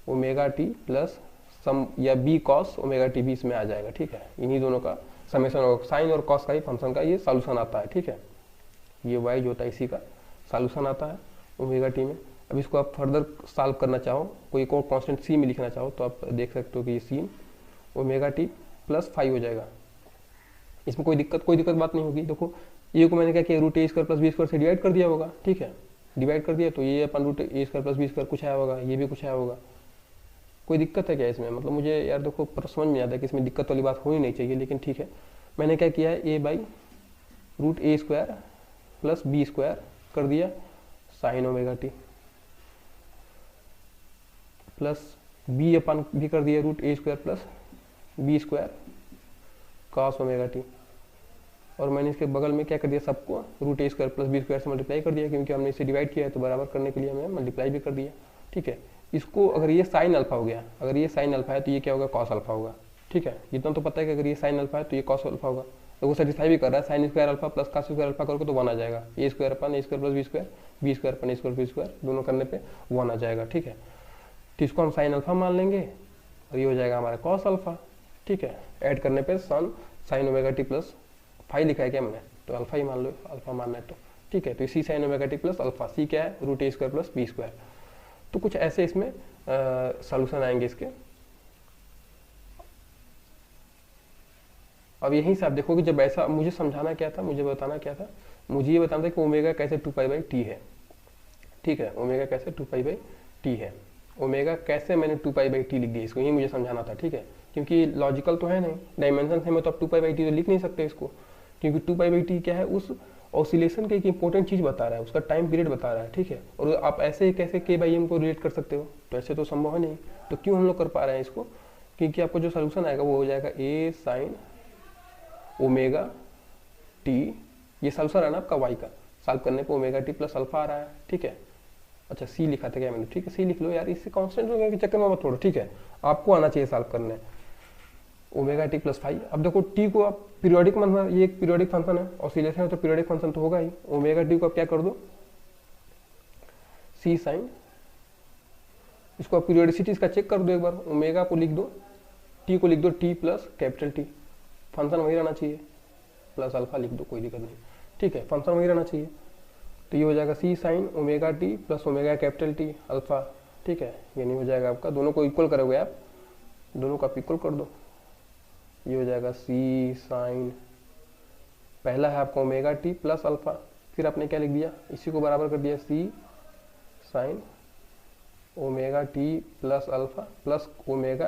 ओमेगा टी प्लस सम या बी कॉस ओमेगा टी भी इसमें आ जाएगा, ठीक है। इन्हीं दोनों का समेशन होगा, साइन और कॉस का ही फंक्शन का ये सॉल्यूशन आता है, ठीक है। ये वाई जो होता है इसी का सॉल्यूशन आता है ओमेगा टी में। अब इसको आप फर्दर सॉल्व करना चाहो, कोई एक और कॉन्स्टेंट सी में लिखना चाहो तो आप देख सकते हो कि ये सी ओमेगा टी प्लस 5 हो जाएगा। इसमें कोई दिक्कत बात नहीं होगी। देखो ये को मैंने क्या किया, root A square plus B square से डिवाइड कर दिया होगा, ठीक है। डिवाइड कर दिया तो ये अपन root A square plus B square कुछ आया होगा, ये भी कुछ आया होगा। कोई दिक्कत है क्या इसमें, मतलब मुझे यार देखो समझ में आता है कि इसमें दिक्कत वाली बात होनी नहीं चाहिए, लेकिन ठीक है। मैंने क्या किया है, A by root A square plus B square कर दिया sine omega T plus B upon भी कर दिया root A square plus B square cos omega T, और मैंने इसके बगल में क्या कर दिया, सबको root A square plus B square से मल्टीप्लाई कर दिया, क्योंकि हमने इसे डिवाइड किया है तो बराबर करने के लिए हमें मल्टीप्लाई भी कर दिया, ठीक है। इसको अगर ये साइन अल्फा हो गया, अगर ये साइन अल्फा है तो ये क्या होगा, कॉस अल्फा होगा, ठीक है। इतना तो पता है कि अगर ये साइन अल्फा है तो ये कॉस अल्फा होगा, तो वो सेटिस्फाई भी कर रहा है। Sine square alpha plus cos square alpha करोगे तो 1 आ जाएगा, A square upon A square plus B square upon A square B square दोनों करने पे 1 आ जाएगा, ठीक है। तो इसको हम साइन अल्फा मान लेंगे और ये हो जाएगा हमारा कॉस अल्फा, ठीक है। ऐड करने पे साइन ओमेगा टी प्लस 5 लिखा है क्या मैंने, तो अल्फा ही मान लो, अल्फा मानना है तो ठीक है। तो इसी sine omega T plus alpha, C क्या है, root A square plus B square. तो कुछ ऐसे इसमें सॉल्यूशन आएंगे इसके। अब यहीं से आप देखोगे, जब ऐसा मुझे समझाना क्या था, मुझे बताना क्या था, मुझे ये बताना था कि ओमेगा कैसे 2π/t है, ठीक है। ओमेगा कैसे 2π/t है, ओमेगा कैसे मैंने 2π/t लिख दिया, इसको यही मुझे समझाना था, ठीक है। क्योंकि लॉजिकल तो है नहीं, डायमेंशन है, मैं तो आप 2π/t तो लिख नहीं सकते इसको, क्योंकि 2π/t क्या है, उस ऑसिलेशन का एक इंपॉर्टेंट चीज बता रहा है, उसका टाइम पीरियड बता रहा है, ठीक है। और आप ऐसे कैसे k/m को रिलेट कर सकते हो, तो ऐसे तो संभव है नहीं। तो क्यों हम लोग कर पा रहे हैं इसको, क्योंकि आपको जो सोल्यूशन आएगा वो हो जाएगा ए साइन ओमेगा टी, ये सोल्यूशन है ना आपका y का, सॉल्व करने पे ओमेगा टी प्लस अल्फा आ रहा है, ठीक है। अच्छा सी लिखा था क्या मैंने, ठीक है सी लिख लो यार, इससे कांस्टेंट के चक्कर में मत छोड़ो, ठीक है। आपको आना चाहिए सॉल्व करने, ओमेगा टी प्लस 5। अब देखो टी को आप पीरियोडिक मान, ये एक पीरियोडिक फंक्शन है, ऑसिलेशन है तो पीरियोडिक फंक्शन तो होगा ही। ओमेगा टी को आप क्या कर दो, सी साइन, इसको आप पीरियोडिसिटी इसका चेक कर दो एक बार, ओमेगा को लिख दो, टी को लिख दो T plus capital T, function वही रहना चाहिए, प्लस अल्फा लिख दो, कोई दिक्कत नहीं, ठीक है, फंक्शन वही रहना चाहिए। तो ये हो जाएगा C sine omega T plus omega capital T alpha, ठीक है। ये नहीं हो जाएगा आपका, दोनों को इक्वल करोगे आप, दोनों को आप इक्वल कर दो, ये हो जाएगा सी साइन पहला है आपका ओमेगा टी प्लस अल्फा, फिर आपने क्या लिख दिया, इसी को बराबर कर दिया C sine omega T plus alpha plus omega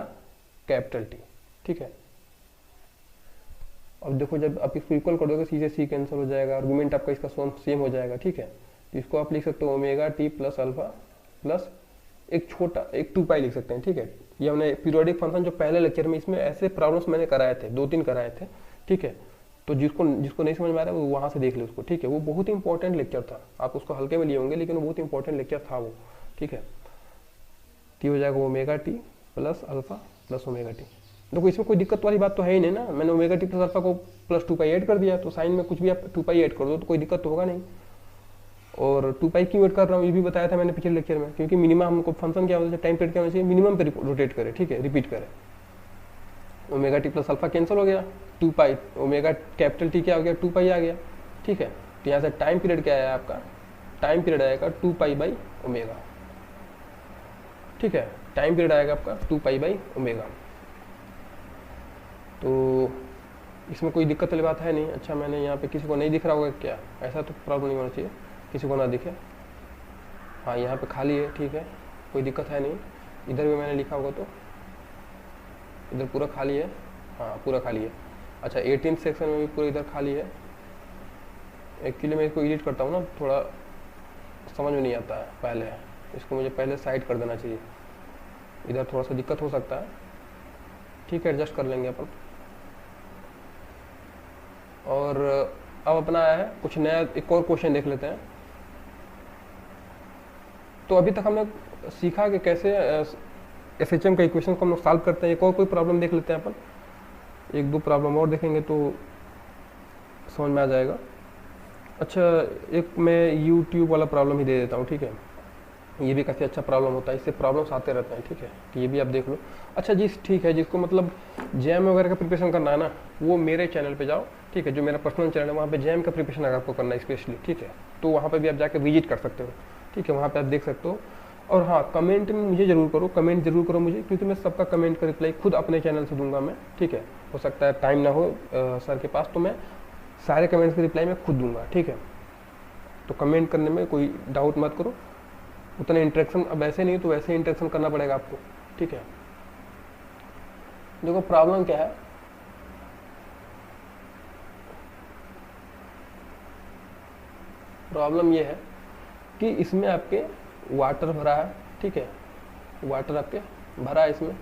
capital T, ठीक है। अब देखो जब आप इसको इक्वल कर दोगे सीधे सी कैंसिल हो जाएगा, आर्गुमेंट आपका इसका सेम हो जाएगा, ठीक है। तो इसको आप लिख सकते हो omega T plus alpha plus एक छोटा एक 2 पाई लिख सकते हैं, ठीक है। ये हमने पीरियोडिक फंक्शन जो पहले लेक्चर में इसमें ऐसे प्रॉब्लम्स मैंने कराए थे, 2-3 कराए थे, ठीक है। तो जिसको नहीं समझ में आ रहा है वो वहाँ से देख ले उसको, ठीक है। वो बहुत इंपॉर्टेंट लेक्चर था, आप उसको हल्के में लिए होंगे लेकिन वो बहुत इंपॉर्टेंट लेक्चर था वो, ठीक है। टी हो जाएगा omega T plus alpha plus omega T. देखो इसमें कोई दिक्कत वाली बात तो है ही नहीं ना, मैंने ओमेगा टी प्लस अल्फा को प्लस 2 पाई ऐड कर दिया, तो साइन में कुछ भी आप 2 पाई ऐड कर दो तो कोई दिक्कत तो होगा नहीं। और 2 पाई क्यों ऐड कर रहा हूँ ये भी बताया था मैंने पिछले लेक्चर में, क्योंकि मिनिमम हमको फंक्शन क्या होना चाहिए, टाइम पीरियड क्या होना चाहिए, मिनिमम पे रोटेट करे, ठीक है, रिपीट करे। Omega T plus alpha cancel हो गया, 2 पाई ओमेगा कैपिटल टी क्या हो गया, 2 पाई आ गया, ठीक है। तो यहाँ से टाइम पीरियड क्या है आपका, टाइम पीरियड आएगा 2 पाई बाई ओमेगा, ठीक है। टाइम पीरियड आएगा आपका 2 पाई बाई ओमेगा। तो इसमें कोई दिक्कत वाली बात है नहीं। अच्छा मैंने यहाँ पे किसी को नहीं दिख रहा होगा क्या, ऐसा तो प्रॉब्लम नहीं होना चाहिए, किसी को ना दिखे। हाँ यहाँ पे खाली है, ठीक है, कोई दिक्कत है नहीं। इधर भी मैंने लिखा होगा तो इधर पूरा खाली है, हाँ पूरा खाली है। अच्छा 18th सेक्शन में भी पूरा इधर खाली है। एक्चुअली मैं इसको एडिट करता हूँ ना, थोड़ा समझ में नहीं आता है, पहले इसको मुझे पहले साइड कर देना चाहिए, इधर थोड़ा सा दिक्कत हो सकता है, ठीक है, एडजस्ट कर लेंगे अपन। और अब अपना आया है कुछ नया, एक और क्वेश्चन देख लेते हैं। तो अभी तक हमने सीखा कि कैसे एसएचएम का इक्वेशन को हम लोग सॉल्व करते हैं। एक और कोई प्रॉब्लम देख लेते हैं अपन, 1-2 प्रॉब्लम और देखेंगे तो समझ में आ जाएगा। अच्छा एक मैं यूट्यूब वाला प्रॉब्लम ही दे देता हूँ, ठीक है, ये भी काफ़ी अच्छा प्रॉब्लम होता है, इससे प्रॉब्लम्स आते रहते हैं, ठीक है, तो ये भी आप देख लो। अच्छा जी ठीक है, जिसको मतलब जैम वगैरह का प्रिपरेशन करना है ना, वो मेरे चैनल पे जाओ, ठीक है, जो मेरा पर्सनल चैनल है वहाँ पे जैम का प्रिपरेशन अगर आपको करना है स्पेशली, ठीक है, तो वहाँ पे भी आप जाके विजिट कर सकते हो, ठीक है, वहाँ पे आप देख सकते हो। और हाँ कमेंट में मुझे जरूर करो, कमेंट जरूर करो मुझे, क्योंकि मैं सबका कमेंट का रिप्लाई खुद अपने चैनल से दूंगा मैं, ठीक है। हो सकता है टाइम ना हो सर के पास, तो मैं सारे कमेंट्स के रिप्लाई मैं खुद दूंगा, ठीक है। तो कमेंट करने में कोई डाउट मत करो, उतना इंटरेक्शन अब ऐसे नहीं तो वैसे इंटरेक्शन करना पड़ेगा आपको, ठीक है। देखो प्रॉब्लम क्या है, प्रॉब्लम ये है कि इसमें आपके वाटर भरा है, ठीक है, वाटर आपके भरा है इसमें,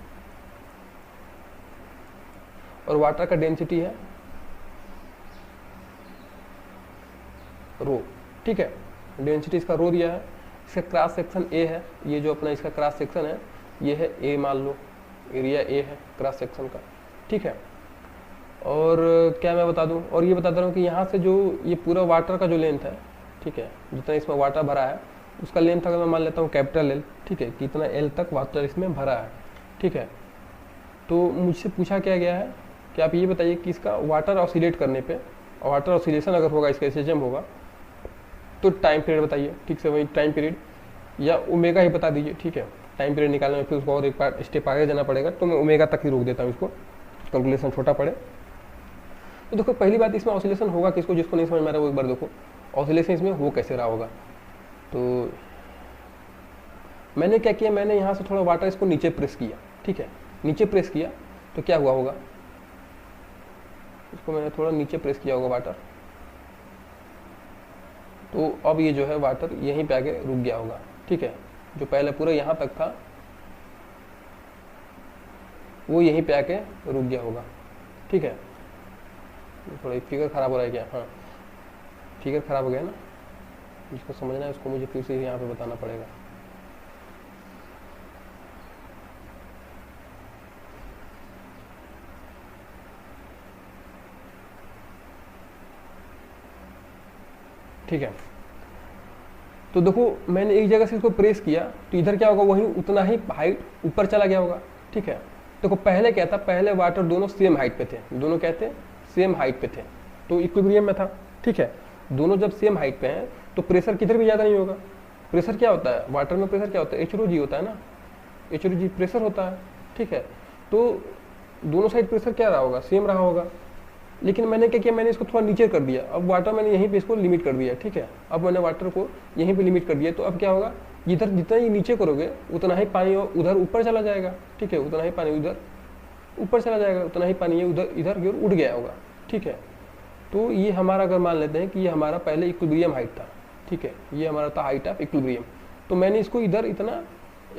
और वाटर का डेंसिटी है रो, ठीक है, डेंसिटी इसका रो दिया है। इसका क्रॉस सेक्शन ए है, ये जो अपना इसका क्रॉस सेक्शन है ये है ए, मान लो एरिया ए है क्रॉस सेक्शन का, ठीक है। और क्या मैं बता दूं, और ये बता दे रहा हूँ कि यहाँ से जो ये पूरा वाटर का जो लेंथ है, ठीक है, जितना इसमें वाटर भरा है उसका लेंथ अगर मैं मान लेता हूँ कैपिटल एल, ठीक है, कितना एल तक वाटर इसमें भरा है, ठीक है। तो मुझसे पूछा क्या गया है कि आप ये बताइए कि इसका वाटर ऑसिलेट करने पे, वाटर ऑसिलेशन अगर होगा, इसका एसएचएम होगा, तो टाइम पीरियड बताइए, ठीक से, वही टाइम पीरियड या ओमेगा ही बता दीजिए, ठीक है। टाइम पीरियड निकालने में फिर उसको और एक बार स्टेप आगे जाना पड़ेगा, तो मैं ओमेगा तक ही रोक देता हूँ इसको, कैलकुलेशन छोटा पड़े। तो देखो पहली बात, इसमें ऑसिलेशन होगा किसको, जिसको नहीं समझ में आ रहा वो एक बार देखो ऑसिलेशन इसमें हो कैसे रहा होगा। तो मैंने क्या किया, मैंने यहाँ से थोड़ा वाटर इसको नीचे प्रेस किया, ठीक है, नीचे प्रेस किया तो क्या हुआ होगा, इसको मैंने थोड़ा नीचे प्रेस किया होगा वाटर, तो अब ये जो है वाटर यहीं पे आके रुक गया होगा, ठीक है। जो पहले पूरा यहाँ तक था वो यहीं पे आके रुक गया होगा, ठीक है। थोड़ा फिगर खराब हो रहा है क्या, हाँ फिगर खराब हो गया ना, जिसको समझना है उसको मुझे फिर से यहाँ पे बताना पड़ेगा। ठीक है, तो देखो मैंने एक जगह से इसको प्रेस किया तो इधर क्या होगा, वहीं उतना ही हाइट ऊपर चला गया होगा, ठीक है। देखो पहले क्या था, पहले वाटर दोनों सेम हाइट पे थे, दोनों क्या थे, सेम हाइट पे थे, तो इक्विलिब्रियम में था, ठीक है। दोनों जब सेम हाइट पे हैं तो प्रेशर किधर भी ज़्यादा नहीं होगा। प्रेशर क्या होता है, वाटर में प्रेशर क्या होता है, एच होता है ना, एच प्रेशर होता है, ठीक है। तो दोनों साइड प्रेशर क्या रहा होगा, सेम रहा होगा, लेकिन मैंने क्या किया, मैंने इसको थोड़ा नीचे कर दिया। अब वाटर मैंने यहीं पे इसको लिमिट कर दिया, ठीक है। अब मैंने वाटर को यहीं पे लिमिट कर दिया, तो अब क्या होगा, इधर जितना ही नीचे करोगे उतना ही पानी उधर ऊपर चला जाएगा, ठीक है, उतना ही पानी उधर ऊपर चला जाएगा, उतना ही पानी ये उधर इधर की ओर उड़ गया होगा, ठीक है। तो ये हमारा, अगर मान लेते हैं कि ये हमारा पहले इक्विलिब्रियम हाइट था, ठीक है, ये हमारा था हाइट ऑफ इक्विलिब्रियम, तो मैंने इसको इधर इतना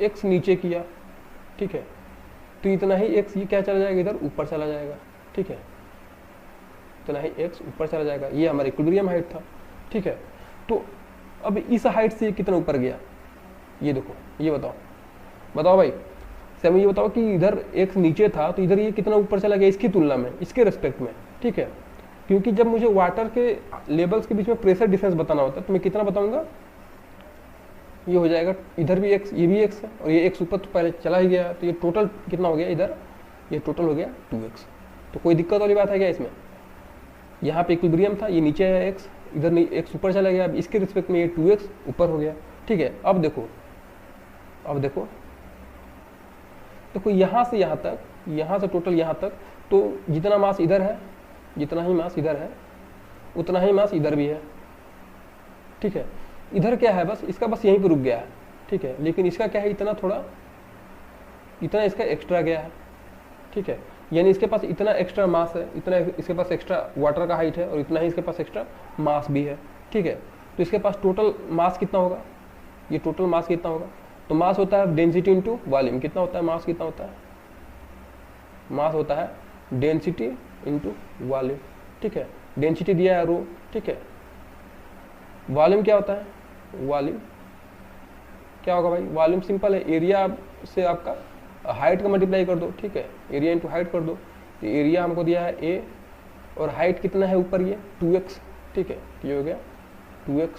x नीचे किया, ठीक है, तो इतना ही x ये क्या चला जाएगा, इधर ऊपर चला जाएगा, ठीक है, इतना ही x ऊपर चला जाएगा। ये हमारा इक्विलिब्रियम हाइट था, ठीक है। तो अब इस हाइट से कितना ऊपर गया, ये देखो, ये बताओ भाई, से हमें ये बताओ कि इधर x नीचे था, तो इधर ये कितना ऊपर चला गया इसकी तुलना में, इसके रेस्पेक्ट में, ठीक है। क्योंकि जब मुझे वाटर के लेवल्स के बीच में प्रेशर डिफरेंस बताना होता है, तो मैं कितना बताऊंगा, ये हो जाएगा, इधर भी x, ये भी x है, और ये x ऊपर तो पहले चला ही गया, तो ये टोटल कितना हो गया, इधर ये टोटल हो गया 2x। तो कोई दिक्कत वाली बात है क्या इसमें, यहाँ पे इक्विलिब्रियम था, ये नीचे है x, इधर नहीं, x ऊपर चला गया, अब इसके रिस्पेक्ट में ये 2x ऊपर हो गया, ठीक है। अब देखो यहाँ से यहाँ तक, यहाँ से टोटल यहाँ तक, तो जितना मास इधर है, जितना ही मास इधर है उतना ही मास इधर भी है, ठीक है। इधर क्या है, बस इसका बस यहीं पे रुक गया है, ठीक है, लेकिन इसका क्या है, इतना इसका एक्स्ट्रा गया है, ठीक है। यानी इसके पास इतना एक्स्ट्रा मास है, इतना इसके पास एक्स्ट्रा वाटर का हाइट है, और इतना ही इसके पास एक्स्ट्रा मास भी है, ठीक है। तो इसके पास टोटल मास कितना होगा, ये टोटल मास कितना होगा, तो मास होता है डेंसिटी इंटू वॉल्यूम। कितना होता है मास, कितना होता है मास, होता है डेंसिटी इंटू वॉल्यूम, ठीक है। डेंसिटी दिया है रो, ठीक है। वॉल्यूम क्या होता है, वॉल्यूम क्या होगा भाई, वॉल्यूम सिंपल है, एरिया से आपका हाइट का मल्टीप्लाई कर दो, ठीक है, एरिया इंटू हाइट कर दो। तो एरिया हमको दिया है a, और हाइट कितना है ऊपर, ये 2x, ठीक है, ये हो गया 2x,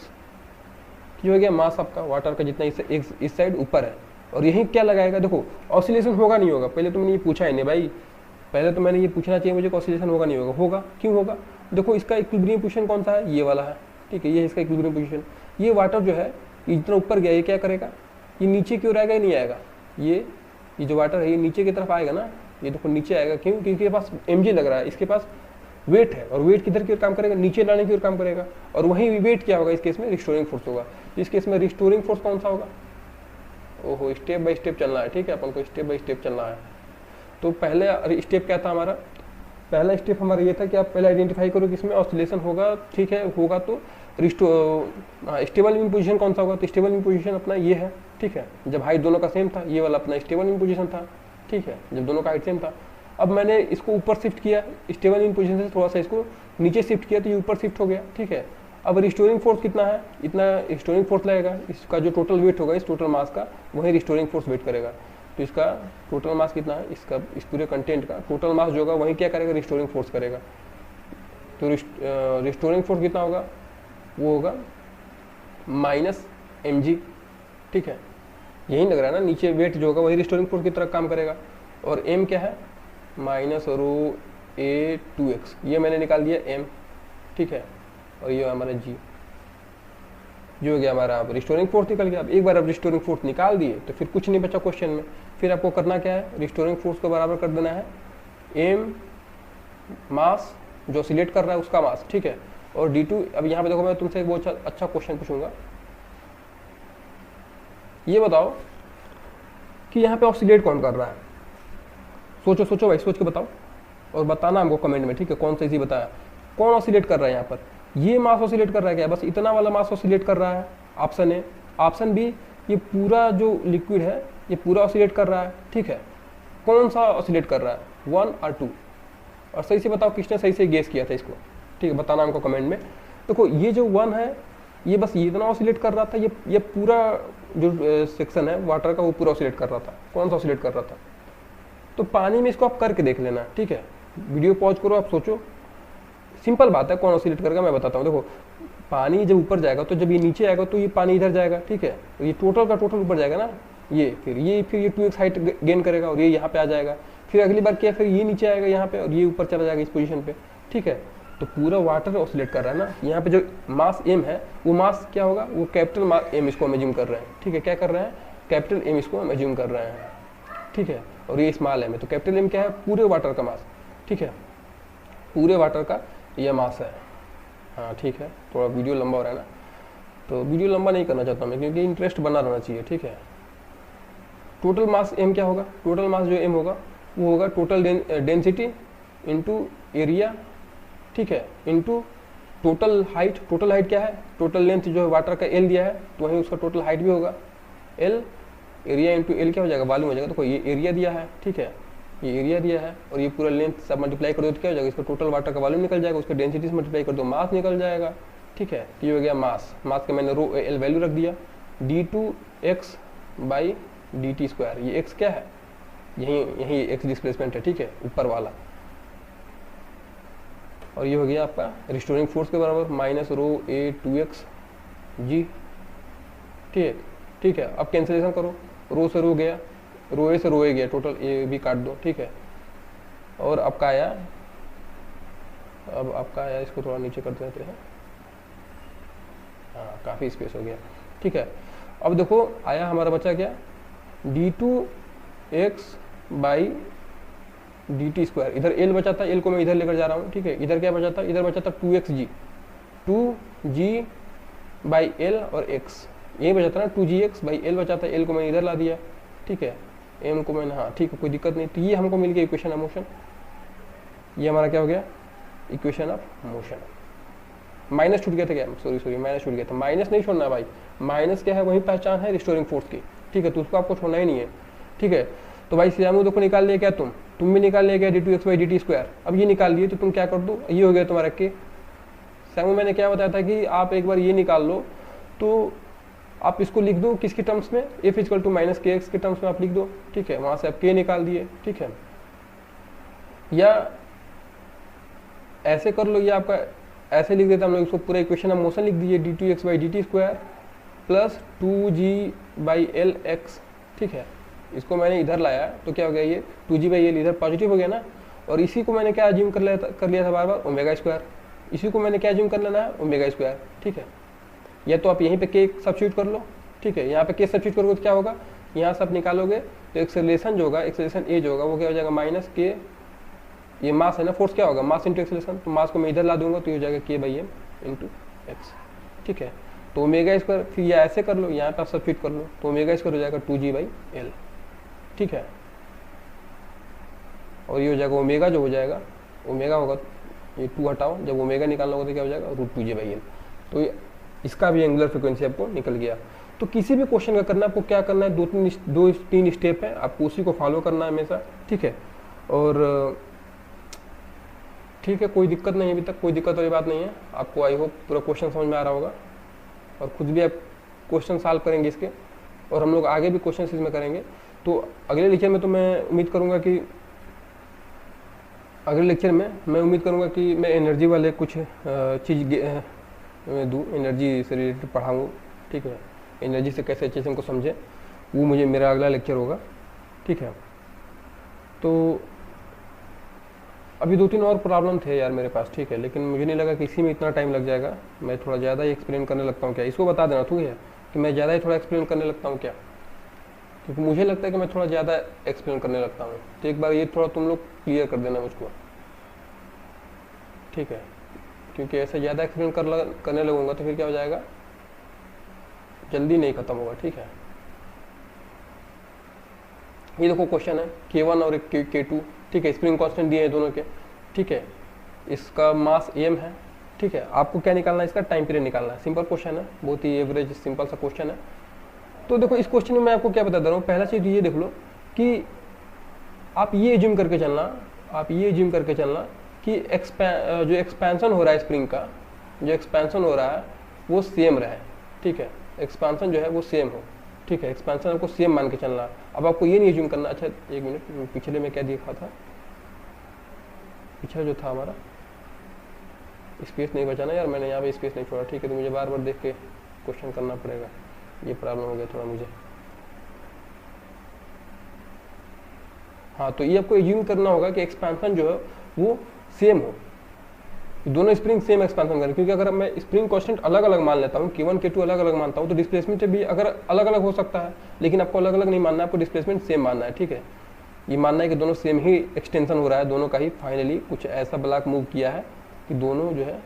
ये हो गया मास आपका वाटर का, जितना इस साइड ऊपर है। और यही क्या लगाएगा, देखो ऑसिलेशन होगा नहीं होगा, पहले तो मैंने ये पूछा है नहीं भाई, पहले तो मैंने ये पूछना चाहिए मुझे, ऑसिलेशन होगा नहीं होगा, होगा, क्यों होगा, देखो इसका इक्विलिब्रियम पोजीशन कौन सा है, ये वाला है, ठीक है, ये इसका इक्विलिब्रियम पोजीशन। ये वाटर जो है इतना ऊपर गया, ये क्या करेगा, ये नीचे की ओर आएगा या नहीं आएगा, ये जो वाटर है ये नीचे की तरफ आएगा ना, ये देखो नीचे आएगा, क्यों, क्योंकि इसके पास mg लग रहा है, इसके पास वेट है, और वेट किधर की ओर काम करेगा, नीचे लाने की ओर काम करेगा। और वहीं वेट क्या होगा इस केस में, रिस्टोरिंग फोर्स होगा। इस केस में रिस्टोरिंग फोर्स कौन सा होगा, ओहो स्टेप बाय स्टेप चलना है, ठीक है, अपन को स्टेप बाय स्टेप चलना है। तो पहले स्टेप क्या था हमारा, पहला स्टेप हमारा ये था कि आप पहले आइडेंटिफाई करो कि इसमें ऑसिलेशन होगा, ठीक है, होगा तो स्टेबल इन पोजीशन कौन सा होगा, तो स्टेबल इन पोजीशन अपना ये है, ठीक है, जब हाइट दोनों का सेम था, ये वाला अपना स्टेबल इन पोजीशन था, ठीक है, जब दोनों का हाइट सेम था। अब मैंने इसको ऊपर शिफ्ट किया, स्टेबल इन पोजीशन से थोड़ा सा इसको नीचे शिफ्ट किया, तो ये ऊपर शिफ्ट हो गया, ठीक है। अब रिस्टोरिंग फोर्स कितना है, इतना रिस्टोरिंग फोर्स लगेगा, इसका जो टोटल वेट होगा इस टोटल मास का, वही रिस्टोरिंग फोर्स वेट करेगा। तो इसका टोटल मास कितना है, इसका इस पूरे कंटेंट का टोटल मास जो होगा वही क्या करेगा, रिस्टोरिंग फोर्स करेगा। तो रिस्टोरिंग फोर्स कितना होगा, वो होगा -mg, ठीक है, यही लग रहा है ना, नीचे वेट जो होगा वही रिस्टोरिंग फोर्स की तरह काम करेगा। और m क्या है, -ρ(a)(2x), ये मैंने निकाल दिया m, ठीक है, और ये हमारा g, जो हो गया हमारा रिस्टोरिंग फोर्स निकल गया। अब एक बार अब रिस्टोरिंग फोर्स निकाल दिए तो फिर कुछ नहीं बचा क्वेश्चन में, फिर आपको करना क्या है, रिस्टोरिंग फोर्स को बराबर कर देना है m मास जो ऑसिलेट कर रहा है उसका मास, ठीक है, और d2। अब यहाँ पे देखो मैं तुमसे एक बहुत अच्छा क्वेश्चन पूछूंगा, ये बताओ कि यहाँ पे ऑसिलेट कौन कर रहा है, सोचो भाई, सोच के बताओ और बताना हमको कमेंट में, ठीक है, कौन सा इजी बताया, कौन ऑसिलेट कर रहा है यहाँ पर, ये मास ऑसिलेट कर रहा है क्या, बस इतना वाला मास ऑसिलेट कर रहा है, ऑप्शन ए। ऑप्शन बी, ये पूरा जो लिक्विड है ये पूरा ऑसिलेट कर रहा है, ठीक है, कौन सा ऑसिलेट कर रहा है, 1 और 2, और सही से बताओ किसने सही से गेस किया था इसको, ठीक है, बताना हमको कमेंट में। देखो ये जो 1 है ये बस ये इतना ऑसिलेट कर रहा था, ये पूरा जो सेक्शन है वाटर का वो पूरा ऑसिलेट कर रहा था, कौन सा ऑसिलेट कर रहा था, तो पानी में इसको आप करके देख लेना, ठीक है, वीडियो पॉज करो, आप सोचो, सिंपल बात है, कौन ऑसिलेट करेगा मैं बताता हूँ। देखो पानी जब ऊपर जाएगा तो जब ये नीचे आएगा तो ये पानी इधर जाएगा, ठीक है, तो ये टोटल का टोटल ऊपर जाएगा ना, ये फिर ये 2x हाइट गेन करेगा और ये यहाँ पे आ जाएगा, फिर अगली बार क्या, फिर ये नीचे आएगा यहाँ पे और ये ऊपर चला जाएगा इस पोजीशन पे, ठीक है। तो पूरा वाटर ऑसिलेट कर रहा है ना, यहाँ पे जो मास m है वो मास क्या होगा, वो कैपिटल M इसको हम एज्यूम कर रहे हैं, ठीक है, क्या कर रहे हैं, कैपिटल M इसको हम एज्यूम कर रहे हैं, ठीक है, और ये स्मॉल m है, तो कैपिटल M क्या है, पूरे वाटर का मास, ठीक है। पूरे वाटर का ये मास है। हाँ ठीक है, थोड़ा वीडियो लंबा हो रहा है ना, तो वीडियो लंबा नहीं करना चाहता मैं, क्योंकि इंटरेस्ट बना रहना चाहिए। ठीक है, टोटल मास एम क्या होगा, टोटल मास जो एम होगा वो होगा टोटल डेंसिटी इंटू एरिया, ठीक है, into total height. Total height क्या है, टोटल लेंथ जो है वाटर का एल दिया है, तो वहीं उसका टोटल हाइट भी होगा एल, एरिया इंटू एल क्या हो जाएगा, वॉल्यूम हो जाएगा। तो ये एरिया दिया है, ठीक है, ये एरिया दिया है, और ये पूरा लेंथ सब मल्टीप्लाई कर दो तो क्या हो जाएगा, इसका टोटल वाटर का वॉल्यूम निकल जाएगा, उसका डेंसिटी से मल्टीप्लाई कर दो मास निकल जाएगा। ठीक है, ये हो गया मास। मास का मैंने रो एल वैल्यू रख दिया, d2x बाई dt स्क्वायर। ये x क्या है, यही यही x डिस्प्लेसमेंट है, ठीक है, ऊपर वाला। और ये हो गया आपका रिस्टोरिंग फोर्स के बराबर माइनस रो ए 2x जी। ठीक है, अब कैंसिलेशन करो, रो से रो गया, रो ए से रो ए गया, टोटल ए भी काट दो। ठीक है, और आपका आया, अब आपका आया, इसको थोड़ा नीचे कर देते हैं, हाँ काफ़ी स्पेस हो गया। ठीक है, अब देखो आया हमारा बचा क्या, d2x बाई dt स्क्वायर। इधर l बचा था, l को मैं इधर लेकर जा रहा हूँ। ठीक है, इधर क्या बचा था, इधर बचा था 2xg, 2g बाई l और x, यही बचा था ना, 2gx बाई l बचा था, l को मैंने इधर ला दिया। ठीक है, m को मैंने, हाँ ठीक है, कोई दिक्कत नहीं। तो ये हमको मिल गया इक्वेशन ऑफ मोशन, ये हमारा क्या हो गया, इक्वेशन ऑफ मोशन। माइनस छूट गया था क्या, सॉरी माइनस छूट गया था, माइनस नहीं छोड़ना भाई, माइनस क्या है, वही पहचान है रिस्टोरिंग फोर्स की। ठीक है, तो उसको आपको छोड़ना ही नहीं है। ठीक है, तो भाई सियामू देखो निकाल लिया क्या, तुम भी निकाल लिया क्या, d2x बाई dt स्क्वायर। अब ये निकाल लिए तो तुम क्या कर दो, ये हो गया तुम्हारा के। सियामू मैंने क्या बताया था कि आप एक बार ये निकाल लो तो आप इसको लिख दो किसके टर्म्स में, f इक्वल टू माइनस के एक्स के टर्म्स में आप लिख दो। ठीक है, वहां से आप के निकाल दिए। ठीक है, या ऐसे कर लो, या आपका ऐसे लिख देते हम लोग, इसको पूरा इक्वेशन ऑफ मोशन लिख दीजिए, d2x by dt square plus 2g by L x. ठीक है, इसको मैंने इधर लाया तो क्या हो गया, ये 2g बाई एल इधर पॉजिटिव हो गया ना, और इसी को मैंने क्या अज्यूम कर लिया था बार बार, ओमेगा स्क्वायर। इसी को मैंने क्या अज्यूम कर लेना है, ओमेगा स्क्वायर। ठीक है, या तो आप यहीं पे के सब्स्टिट्यूट कर लो। ठीक है, यहाँ पे के सब्स्टिट्यूट करोगे तो क्या होगा, यहाँ से आप निकालोगे तो एक्सेलरेशन जो होगा, एक्सेलरेशन ए जो होगा वो क्या हो जाएगा, माइनस के, ये मास है ना, फोर्स क्या होगा, मास इंटू एक्सेलरेशन, तो मास को मैं इधर ला दूंगा तो ये हो जाएगा के बाई एम इंटू एक्स। ठीक है, तो ओमेगा स्क्वायर, फिर या ऐसे कर लो, यहाँ पे आप सब्स्टिट्यूट कर लो तो ओमेगा स्क्वायर हो जाएगा 2g बाई एल। ठीक है, और ये हो जाएगा ओमेगा, जो हो जाएगा ओमेगा होगा, ये 2 हटाओ, जब ओमेगा निकालना होगा तो क्या हो जाएगा, √2g बाई एल। तो इसका भी एंगुलर फ्रिक्वेंसी आपको निकल गया। तो किसी भी क्वेश्चन का करना आपको क्या करना है, दो तीन स्टेप है, आपको उसी को फॉलो करना है हमेशा। ठीक है, और ठीक है, कोई दिक्कत नहीं है, अभी तक कोई दिक्कत वाली बात नहीं है आपको। आई होप पूरा क्वेश्चन समझ में आ रहा होगा, और खुद भी आप क्वेश्चन सॉल्व करेंगे इसके, और हम लोग आगे भी क्वेश्चन इसमें करेंगे। तो अगले लेक्चर में तो मैं उम्मीद करूँगा कि मैं एनर्जी वाले कुछ चीज़ दूँ, एनर्जी से रिलेटेड पढ़ाऊँ। ठीक है, एनर्जी से कैसे अच्छे से हमको समझें, वो मुझे मेरा अगला लेक्चर होगा। ठीक है, तो अभी 2-3 और प्रॉब्लम थे यार मेरे पास। ठीक है, लेकिन मुझे नहीं लगा कि इसी में इतना टाइम लग जाएगा, मैं थोड़ा ज़्यादा ही एक्सप्लेन करने लगता हूँ क्या, इसको बता देना ठीक है, कि मैं ज़्यादा ही थोड़ा एक्सप्लेन करने लगता हूँ क्या, क्योंकि मुझे लगता है कि मैं थोड़ा ज़्यादा एक्सप्लेन करने लगता हूँ। तो एक बार ये थोड़ा तुम लोग क्लियर कर देना मुझको। ठीक है, क्योंकि ऐसे ज़्यादा एक्सप्लेन करने लगूंगा तो फिर क्या हो जाएगा, जल्दी नहीं ख़त्म होगा। ठीक है, ये देखो क्वेश्चन है K1 और K2। ठीक है, स्प्रिंग कांस्टेंट दिए हैं दोनों के। ठीक है, इसका मास m है। ठीक है, आपको क्या निकालना है, इसका टाइम पीरियड निकालना है। सिंपल क्वेश्चन है, बहुत ही एवरेज सिंपल सा क्वेश्चन है। तो देखो इस क्वेश्चन में मैं आपको क्या बता दे रहा हूँ, पहला चीज़ ये देख लो कि आप ये एज्यूम करके चलना कि जो एक्सपेंशन हो रहा है स्प्रिंग का, जो एक्सपेंशन हो रहा है वो सेम रहे। ठीक है, एक्सपेंशन जो है वो सेम हो। ठीक है, एक्सपेंशन आपको सेम मान के चलना है। अब आपको ये नहीं एज्यूम करना, अच्छा एक मिनट, पिछले में क्या देखा था, पिछला जो था हमारा, स्पेस नहीं बचाना यार, मैंने यहाँ पे स्पेस नहीं छोड़ा। ठीक है, तो मुझे बार बार देख के क्वेश्चन करना पड़ेगा, ये प्रॉब्लम हो गया थोड़ा मुझे। हाँ, तो ये आपको एज्यूम करना होगा कि एक्सपेंशन जो है वो सेम हो, दोनों स्प्रिंग सेम एक्सपेंशन करें। क्योंकि अगर मैं स्प्रिंग कांस्टेंट अलग अलग मान लेता हूँ, K1 K2 अलग अलग मानता हूँ, तो डिस्प्लेसमेंट भी अगर अलग अलग हो सकता है, लेकिन आपको अलग अलग नहीं मानना है, आपको डिस्प्लेसमेंट सेम मानना है। ठीक है, ये मानना है कि दोनों सेम ही एक्सटेंशन हो रहा है, दोनों का ही फाइनली कुछ ऐसा ब्लॉक मूव किया है कि दोनों जो है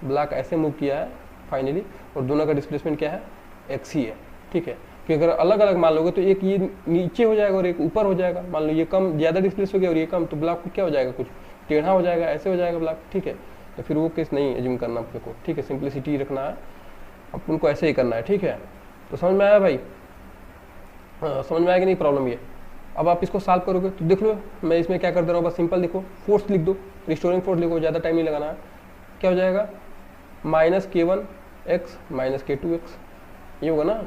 ब्लॉक ऐसे मूव किया है फाइनली, और दोनों का डिस्प्लेसमेंट क्या है, एक्स ही है, ठीक है। क्योंकि अगर अलग अलग मान लोगे तो एक ये नीचे हो जाएगा और एक ऊपर हो जाएगा, मान लो ये कम ज़्यादा डिस्प्लेस हो गया और ये कम, तो ब्लॉक को क्या हो जाएगा, कुछ टेढ़ा हो जाएगा, ऐसे हो जाएगा ब्लॉक, ठीक है। तो फिर वो केस नहीं एज्यूम करना अपने को, ठीक है, सिंप्लिसिटी रखना है अपन को, ऐसे ही करना है, ठीक है। तो समझ में आया भाई, समझ में आया कि नहीं प्रॉब्लम ये। अब आप इसको सॉल्व करोगे तो देख लो, मैं इसमें क्या कर दे रहा हूँ, बस सिंपल देखो, फोर्स लिख दो, रिस्टोरिंग फोर्स लिखो, ज़्यादा टाइम नहीं लगाना है। क्या हो जाएगा, माइनस k1x माइनस k2x, ये होगा ना।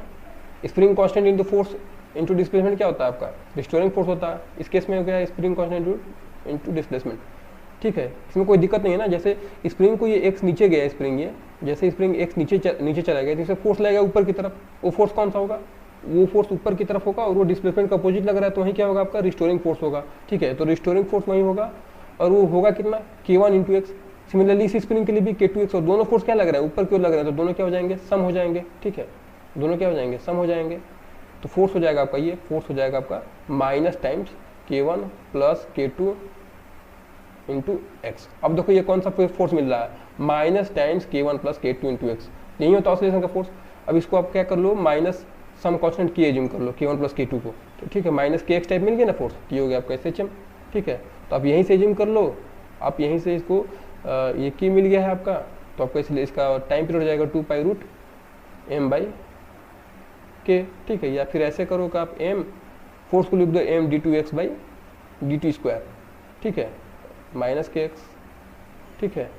Spring constant into force into displacement क्या होता है आपका, रिस्टोरिंग फोर्स होता है। इस केस में हो गया स्प्रिंग कांस्टेंट इंटू डिस्प्लेसमेंट, ठीक है। इसमें कोई दिक्कत नहीं है ना, जैसे स्प्रिंग को ये x नीचे गया, स्प्रिंग ये जैसे स्प्रिंग x नीचे चला गया तो इसे फोर्स लगेगा ऊपर की तरफ, वो फोर्स कौन सा होगा, वो फोर्स ऊपर की तरफ होगा, और वो डिस्प्लेसमेंट का अपोजिट लग रहा है तो वहीं क्या होगा आपका, रिस्टोरिंग फोर्स होगा, ठीक है। तो रिस्टोरिंग फोर्स वहीं होगा, और वो होगा कितना, k1 इंटू एक्स। सिमिलरली इस स्प्रिंग के लिए भी k2x, और दोनों फोर्स क्या लग रहा है, ऊपर क्यों लग रहा है, तो दोनों क्या हो जाएंगे, सम हो जाएंगे, ठीक है, दोनों क्या हो जाएंगे, सम हो जाएंगे। तो फोर्स हो जाएगा आपका, ये फोर्स हो जाएगा आपका minus times k1 plus k2 into x. अब देखो ये कौन सा फोर्स मिल रहा है, minus times k1 plus k2 into x, यही होता है ऑसिलेशन का फोर्स। अब इसको आप क्या कर लो, minus some constant k assume कर लो, k1 प्लस k2 को, तो ठीक है, माइनस kx टाइप मिल गया ना फोर्स, ये हो गया आपका SHM, ठीक है। तो आप यहीं से एज्यूम कर लो, आप यहीं से इसको ये k मिल गया है आपका, तो आपका इसलिए इसका टाइम पीरियड हो जाएगा 2 pi root m by k, ठीक है। या फिर ऐसे करो कि आप m फोर्स को लिख दो m d2x by dt square, ठीक है, माइनस kx, ठीक है।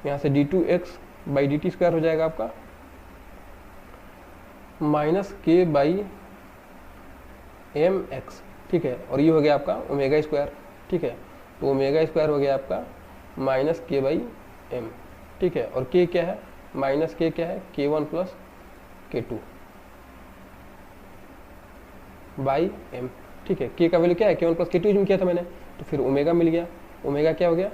यहाँ से d2x बाई dt स्क्वायर हो जाएगा आपका माइनस k बाई mx, ठीक है। और ये हो गया आपका ओमेगा स्क्वायर, ठीक है। तो ओमेगा स्क्वायर हो गया आपका माइनस k बाई m, ठीक है। और k क्या है, माइनस k क्या है, k1 plus k2 by m, ठीक है। k का वैल्यू क्या है, k1 प्लस k2 यूज किया था मैंने, तो फिर ओमेगा मिल गया। ओमेगा क्या हो गया,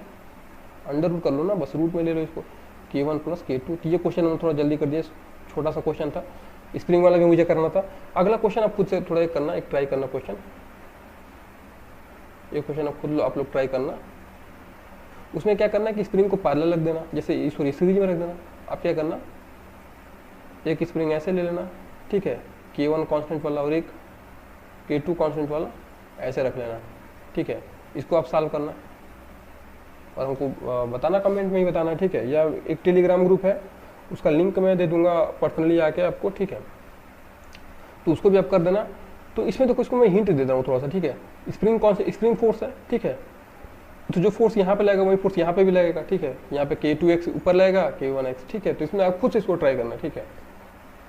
अंडर रूट कर लो ना, बस रूट में ले लो इसको, k1 प्लस k2। तो ये क्वेश्चन हम थोड़ा जल्दी कर दिए, छोटा सा क्वेश्चन था, स्प्रिंग वाला भी मुझे करना था। अगला क्वेश्चन आप खुद से थोड़ा एक करना, एक ट्राई करना क्वेश्चन, ये क्वेश्चन आप खुद आप लोग ट्राई करना। उसमें क्या करना है कि स्प्रिंग को पैरेलल रख देना, जैसे सॉरी सीरीज में रख देना। आप क्या करना, एक स्प्रिंग ऐसे ले लेना, ठीक है, k1 कांस्टेंट वाला और एक k2 कांस्टेंट वाला ऐसे रख लेना, ठीक है। इसको आप सॉल्व करना और हमको बताना, कमेंट में ही बताना, ठीक है। या एक टेलीग्राम ग्रुप है, उसका लिंक मैं दे दूंगा पर्सनली आके आपको, ठीक है, तो उसको भी आप कर देना। तो इसमें तो कुछ को मैं हिंट दे रहा हूँ थोड़ा सा, ठीक है। स्प्रिंग कौन से, स्प्रिंग फोर्स है, ठीक है, तो जो फोर्स यहाँ पे लगेगा वही फोर्स यहाँ पे भी लगेगा, ठीक है। यहाँ पे k2x ऊपर लगेगा, k1x, ठीक है। तो इसमें आप खुद से इसको ट्राई करना, ठीक है,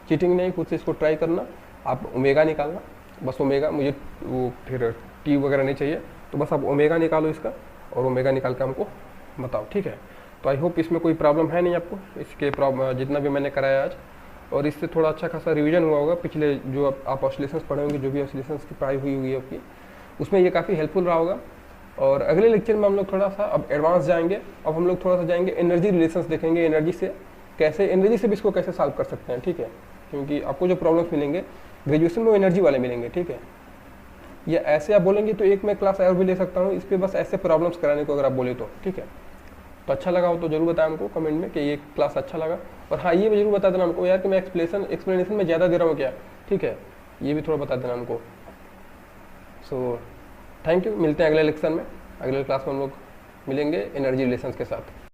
चीटिंग नहीं, खुद से इसको ट्राई करना। आप ओमेगा निकालना, बस ओमेगा, मुझे वो फिर टी वगैरह नहीं चाहिए, तो बस आप ओमेगा निकालो इसका, और ओमेगा निकाल के हमको बताओ, ठीक है। तो आई होप इसमें कोई प्रॉब्लम है नहीं आपको, इसके जितना भी मैंने कराया आज, और इससे थोड़ा अच्छा खासा रिवीजन हुआ होगा। पिछले जो आप ऑसिलेशंस पढ़े होंगे, जो भी ऑसिलेशंस की पढ़ाई हुई है आपकी, उसमें ये काफ़ी हेल्पफुल रहा होगा। और अगले लेक्चर में हम लोग थोड़ा सा अब एडवांस जाएंगे, अब हम लोग थोड़ा सा जाएंगे एनर्जी रिलेशंस देखेंगे, एनर्जी से कैसे, एनर्जी से भी इसको कैसे सॉल्व कर सकते हैं, ठीक है। क्योंकि आपको जो प्रॉब्लम्स मिलेंगे ग्रेजुएशन में वो एनर्जी वाले मिलेंगे, ठीक है। या ऐसे आप बोलेंगे तो एक मैं क्लास और भी ले सकता हूँ इस पर, बस ऐसे प्रॉब्लम्स कराने को अगर आप बोले तो, ठीक है। तो अच्छा लगा हो तो जरूर बताएं हमको कमेंट में कि ये क्लास अच्छा लगा। और हाँ, ये भी जरूर बता देना हमको यार कि मैं एक्सप्लेनेशन में ज़्यादा दे रहा हूँ क्या, ठीक है, ये भी थोड़ा बता देना हमको। सो थैंक यू, मिलते हैं अगले लेक्शन में, अगले क्लास में हम लोग मिलेंगे एनर्जी रिलेशंस के साथ।